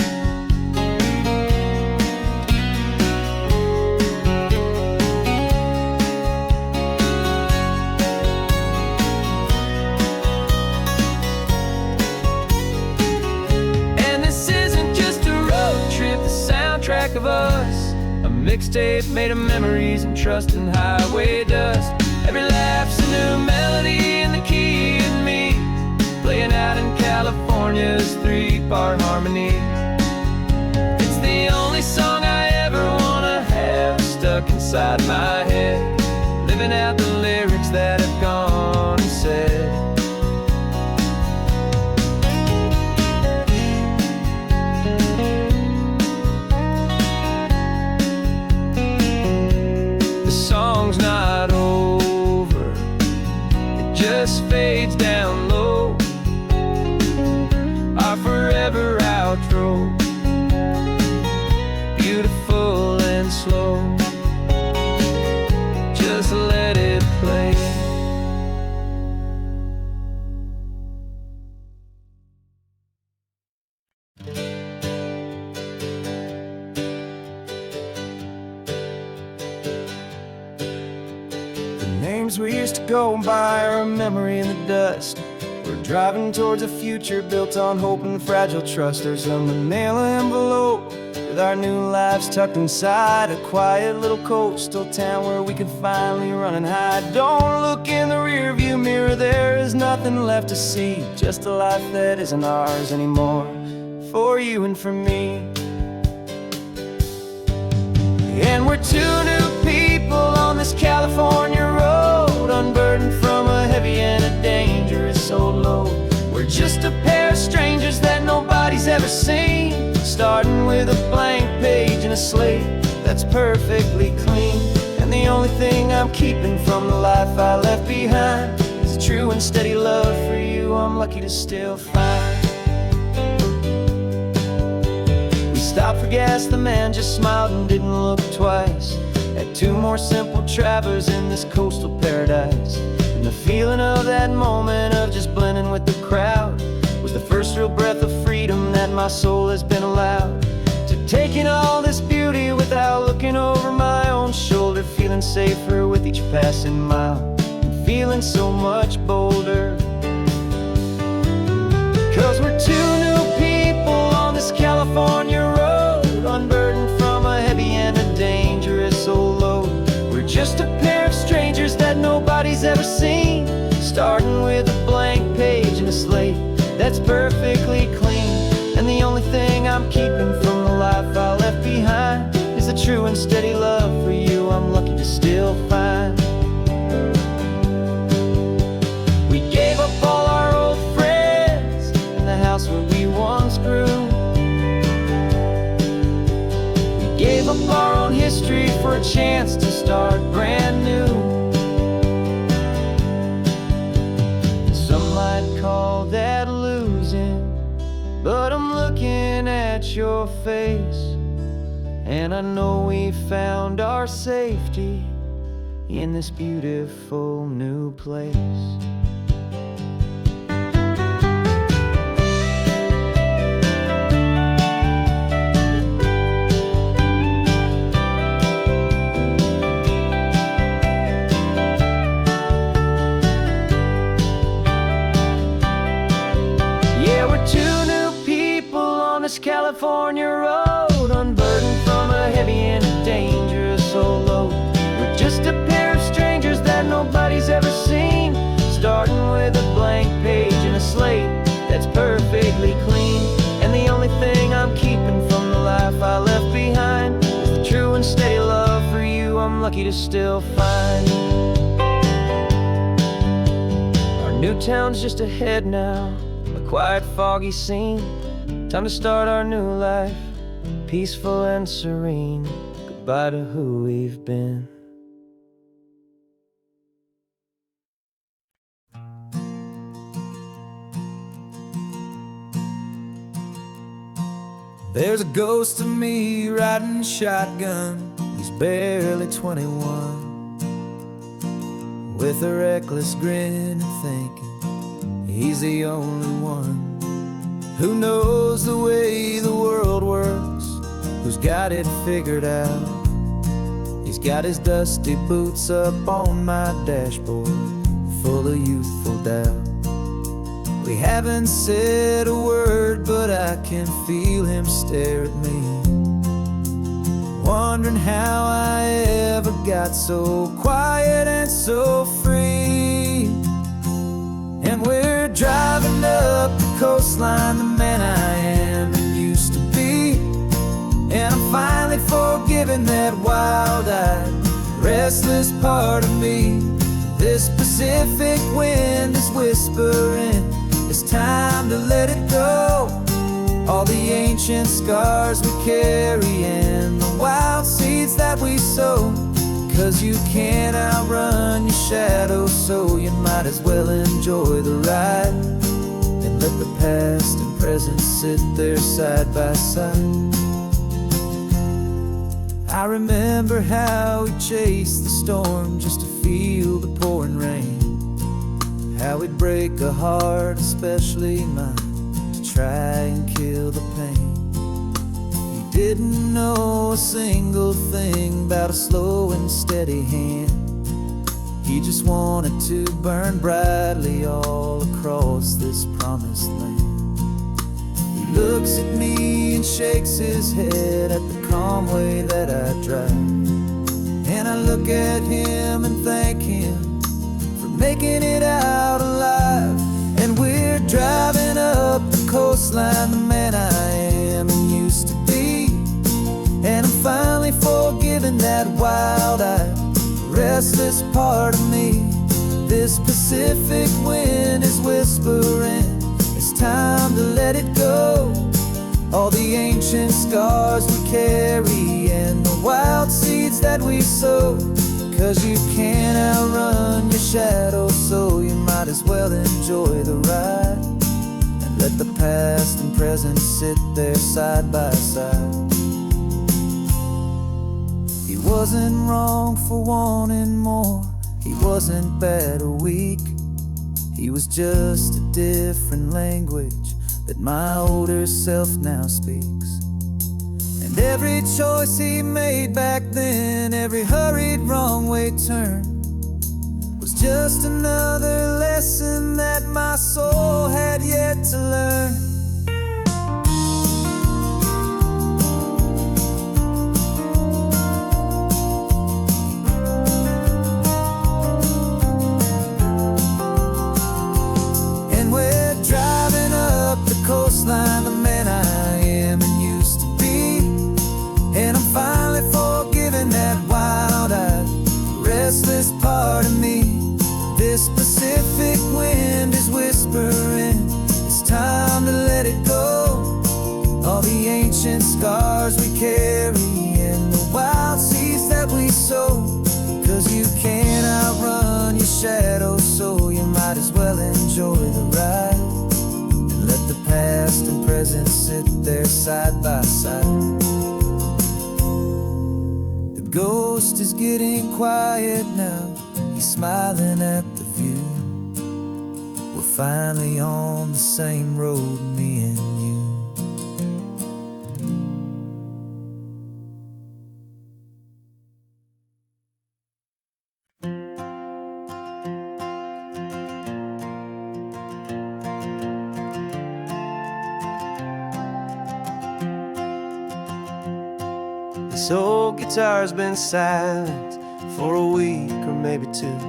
S1: And this isn't just a road trip, the soundtrack of us. A mixtape made of memories and trust in highway dust. Every laugh's a new melody in the key and me, playing out in California's 3-part harmony. It's the only song I ever wanna have stuck inside my head, living out the lyrics that have gone unsaid. The song's not over, it just fades down low, our forever outro, beautiful and slow. Just let it play. The names we used to go by are a memory in the dust. We're driving towards a future built on hope and fragile trust. There's a manila envelope with our new lives tucked inside, a quiet little coastal town where we can finally run and hide. Don't look in the rearview mirror, there is nothing left to see, just a life that isn't ours anymore, for you and for me. And we're two new people on this California road, unburdened from a heavy and a dangerous old load. We're just a pair of strangers that nobody's ever seen, starting with a blank page and a slate that's perfectly clean. And the only thing I'm keeping from the life I left behind is a true and steady love for you I'm lucky to still find. We stopped for gas, the man just smiled and didn't look twice. Had 2 more simple travelers in this coastal paradise. And the feeling of that moment of just blending with the crowd was the first real breath of freedom that my soul has been allowed. To taking all this beauty without looking over my own shoulder, feeling safer with each passing mile, and feeling so much bolder. 'Cause we're 2 new people on this California road, unburdened from a heavy and a dangerous old load. We're just a pair of strangers that nobody's ever seen, starting with a blank page and a slate that's perfectly clean. And the only thing I'm keeping from the life I left behind is a true and steady love for you I'm lucky to still find. We gave up all our old friends and the house where we once grew. We gave up our own history for a chance to start brand new. Some might call that losing, but I'm looking at your face, and I know we found our safety in this beautiful new place. California road, unburdened from a heavy and a dangerous old load. We're just a pair of strangers that nobody's ever seen,
S3: lucky to still find you. Our new town's just ahead now, a quiet, foggy scene. Time to start our new life, peaceful and serene. Goodbye to who we've been.
S2: There's a ghost of me riding shotgun. He's barely 21, with a reckless grin and thinking he's the only one who knows the way the world works, who's got it figured out. He's got his dusty boots up on my dashboard, full of youthful doubt. We haven't said a word, but I can feel him stare at me, wondering how I ever got so quiet and so free. And we're driving up the coastline, the man I am and used to be. And I'm finally forgiving that wild-eyed, restless part of me. This Pacific wind is whispering, it's time to let it go. All the ancient scars we carry and the wild seeds that we sow. 'Cause you can't outrun your shadow, so you might as well enjoy the ride and let the past and present sit there side by side. I remember how we chased the storm just to feel the pouring rain, how we'd break a heart, especially mine, to try and kill the pain. He didn't know a single thing about a slow and steady hand. He just wanted to burn brightly all across this promised land. He looks at me and shakes his head at the calm way that I drive, and I look at him and thank him for making it out alive. And we're driving up the coastline, the man I am and used to be. And I'm finally forgiving that wild-eyed, restless part of me. This Pacific wind is whispering, it's time to let it go. All the ancient scars we carry and the wild seeds that we sow. 'Cause you can't outrun your shadow, so you might as well enjoy the ride and let the past and present sit there side by side. He wasn't wrong for wanting more, he wasn't bad or weak. He was just a different language that my older self now speaks. And every choice he made back then, every hurried wrong way turn, was just another lesson that my soul had yet to learn. And we're driving up the coastline, the man I am and used to be. And I'm finally forgiving that wild-eyed, restless part of me. This Pacific wind is whispering, it's time to let it go. All the ancient scars we carry and the wild seeds that we sow. 'Cause you can't outrun your shadow, so you might as well enjoy the ride and let the past and present sit there side by side. The ghost is getting quiet now, he's smiling at the view. We're finally on the same road, me and you.
S3: This old guitar's been silent for a week or maybe two,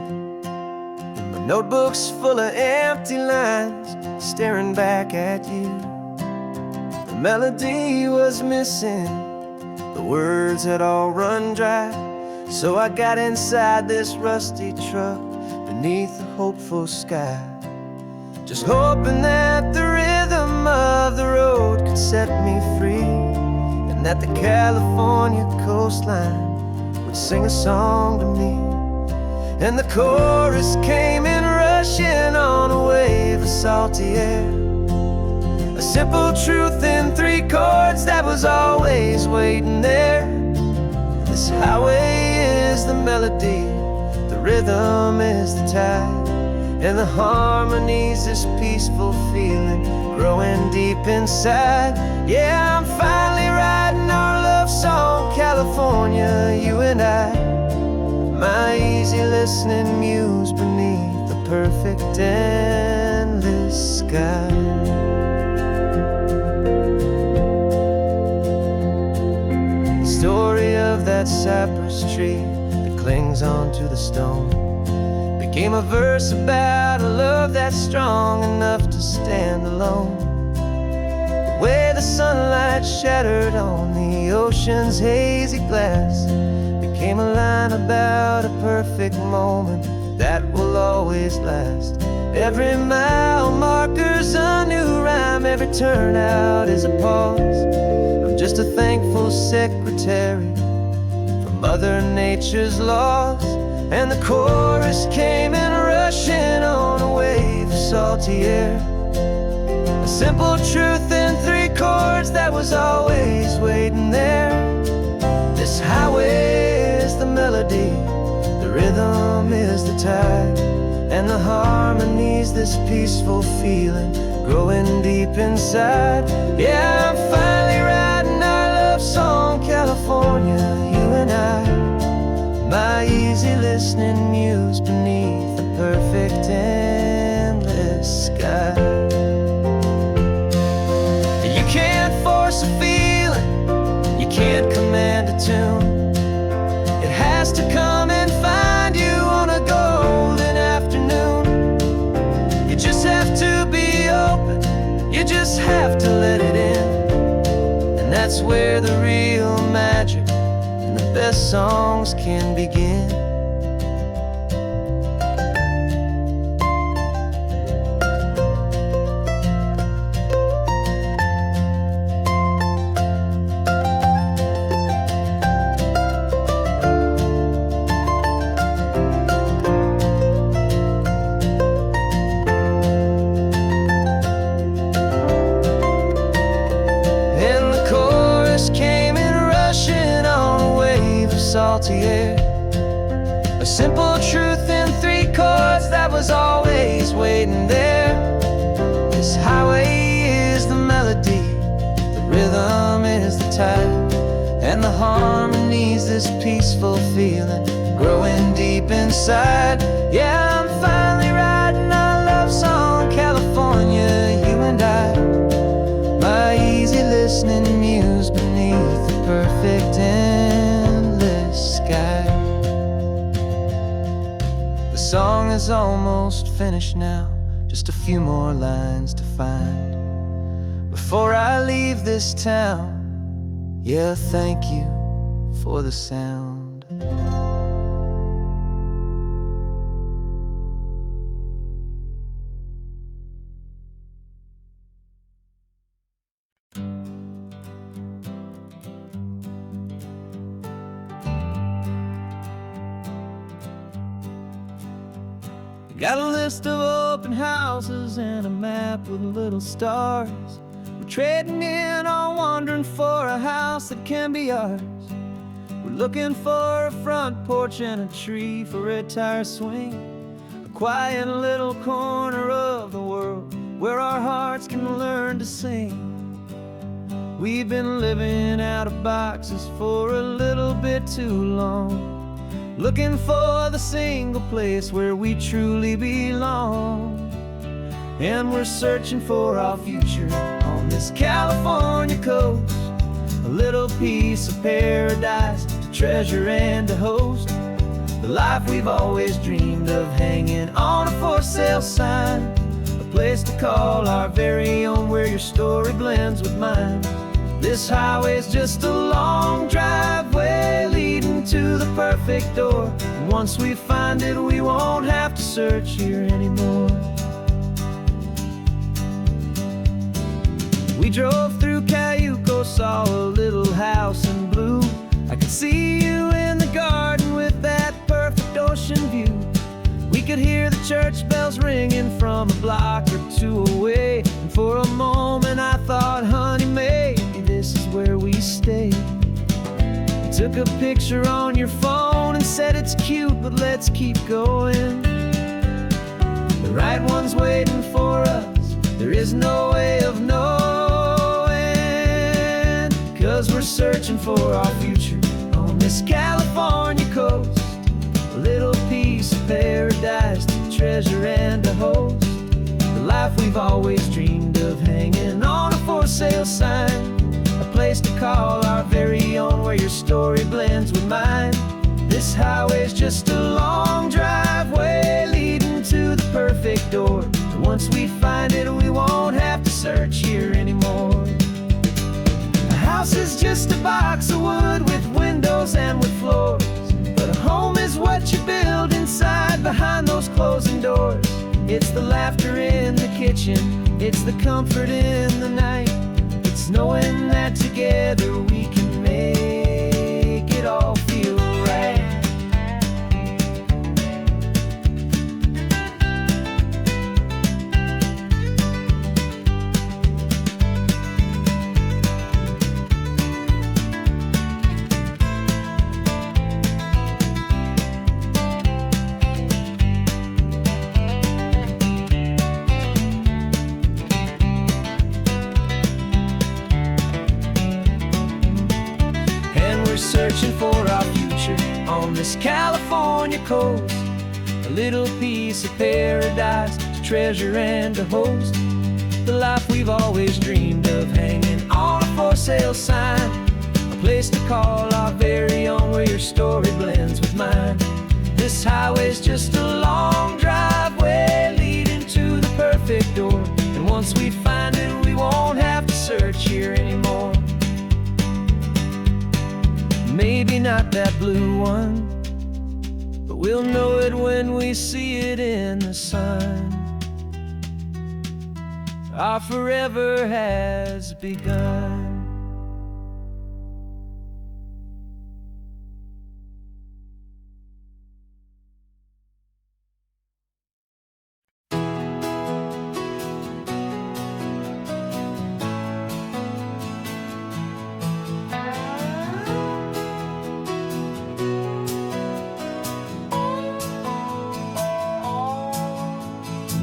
S3: and my notebook's full of empty lines staring back at you. The melody was missing, the words had all run dry, So I got inside this rusty truck beneath the hopeful sky, just hoping that the rhythm of the road could set me free, and that the California coastline would sing a song to me. And the chorus came in rushing on a wave of salty air, a simple truth in 3 chords that was always waiting there. This highway is the melody, the rhythm is the tide, and the harmony's this peaceful feeling growing deep inside. Yeah, I'm finally writing our love song, California, you and I, my easy listening muse beneath the perfect endless sky. Story of that cypress tree that clings onto the stone became a verse about a love that's strong enough to stand alone. The way the sunlight shattered on the ocean's hazy glass became a line about a perfect moment that will always last. Every mile marker's a new rhyme, every turnout is a pause. I'm just a thankful secretary for Mother Nature's laws. And the chorus came in rushing on a wave of salty air, a simple truth in 3 chords that was always waiting there. This highway is the melody, the rhythm is the tide, and the harmony's this peaceful feeling growing deep inside. Yeah, I'm finally writing our love song, California, you and I, my easy listening muse beneath the perfect endless sky. You can't force a feeling, you can't command a tune. It has to come and find you on a golden afternoon. You just have to be open, you just have to let it in, and that's where the real magic and the best songs can begin. Salty air, a simple truth in 3 chords that was always waiting there. This highway is the melody, the rhythm is the tide, and the harmony's this peaceful feeling growing deep inside. Yeah, I'm finally writing our love song, California, you and I, my easy listening muse beneath the perfect endless sky. The song is almost finished now, just a few more lines to find before I leave this town. Yeah, thank you for the sound.
S1: Got a list of open houses and a map with little stars. We're trading in or wandering for a house that can be ours. We're looking for a front porch and a tree for a tire swing, a quiet little corner of the world where our hearts can learn to sing. We've been living out of boxes for a little bit too long, looking for the single place where we truly belong. And we're searching for our future on this California coast, a little piece of paradise to treasure and to host, the life we've always dreamed of hanging on a for sale sign, a place to call our very own where your story blends with mine. This highway's just a long driveway leading to the perfect perfect door. And once we find it, we won't have to search here anymore. We drove through Cayuco, saw a little house in blue. I could see you in the garden with that perfect ocean view. We could hear the church bells ringing from a block or two away. And for a moment I thought, honey, maybe this is where we stay. You took a picture on your phone and said it's cute, but let's keep going. The right one's waiting for us, there is no way of knowing. 'Cause we're searching for our future on this California coast. A little piece of paradise to treasure and to host. The life we've always dreamed of, hanging on a for sale sign. A place to call our very own, where your story blends with mine. This highway's just a long driveway leading to the perfect door. And once we find it, we won't have to search here anymore. A house is just a box of wood with windows and with floors. But a home is what you build inside behind those closing doors. It's the laughter in the kitchen, it's the comfort in the night. It's knowing that together we can make it all feel right. Searching for our future on this California coast. A little piece of paradise to treasure and to host. The life we've always dreamed of, hanging on a for sale sign. A place to call our very own, where your story blends with mine. This highway's just a long driveway leading to the perfect door. And once we find it, we won't have to search here anymore. Maybe not that blue one, but we'll know it when we see it in the sun. Our forever has begun.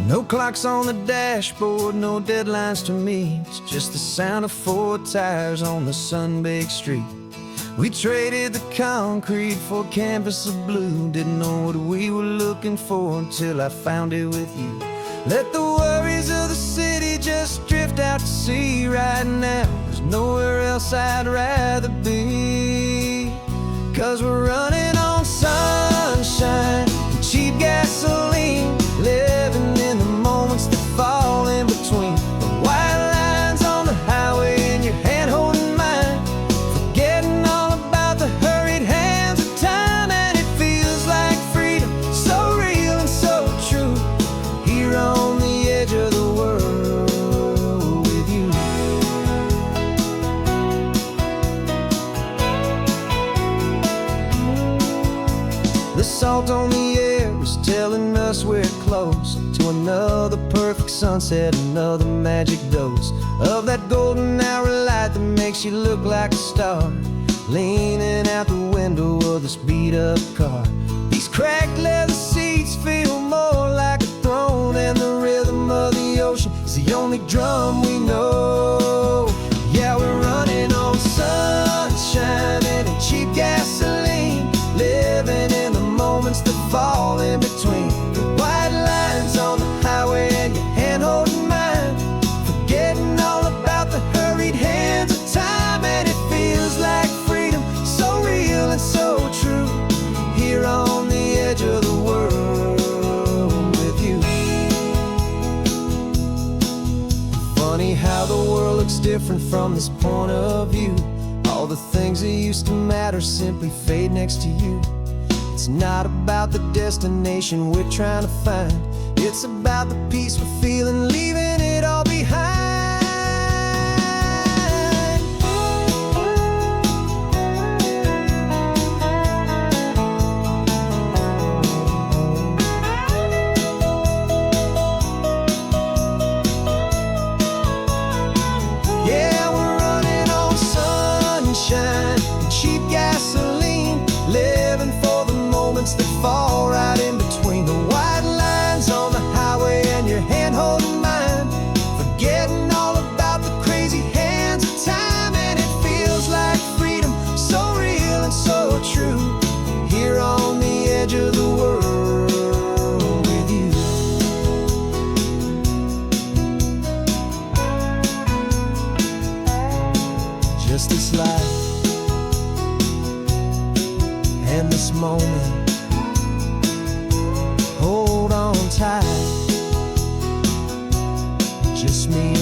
S1: No clocks on the dashboard, no deadlines to meet. It's just the sound of 4 tires on the sun-baked street. We traded the concrete for a canvas of blue. Didn't know what we were looking for until I found it with you. Let the worries of the city just drift out to sea right now. There's nowhere else I'd rather be. 'Cause we're running on sunshine and cheap gasoline, living in the moments that fall in between. The white lines on the highway and your hand holding mine, forgetting all about the hurried hands of time. And it feels like freedom, so real and so true, here on the edge of the world with you. The salt on the air is telling us we're close to another perfect sunset, another magic dose of that golden hour light that makes you look like a star, leaning out the window of this beat-up car. These cracked leather seats feel more like a throne, and the rhythm of the ocean is the only drum we know. Yeah, we're running on sunshine and cheap gasoline, living in the moments that fall in between. The white lines on the highway and your hand holding mine, forgetting all about the hurried hands of time. And it feels like freedom, so real and so true, here on the edge of the world with you. Funny how the world looks different from this point of view. All the things that used to matter simply fade next to you.
S3: It's not about the destination we're trying to find. It's about the peace we're feeling, leaving it all behind. Yeah, we're running on sunshine and cheap gasoline, living for the moments that fall right in between the white lines on the highway and your hand holding mine, forgetting all about the crazy hands of time. And it feels like freedom, so real and so true, here on the edge of the world with you. Just this life and this moment, hold on tight. Just me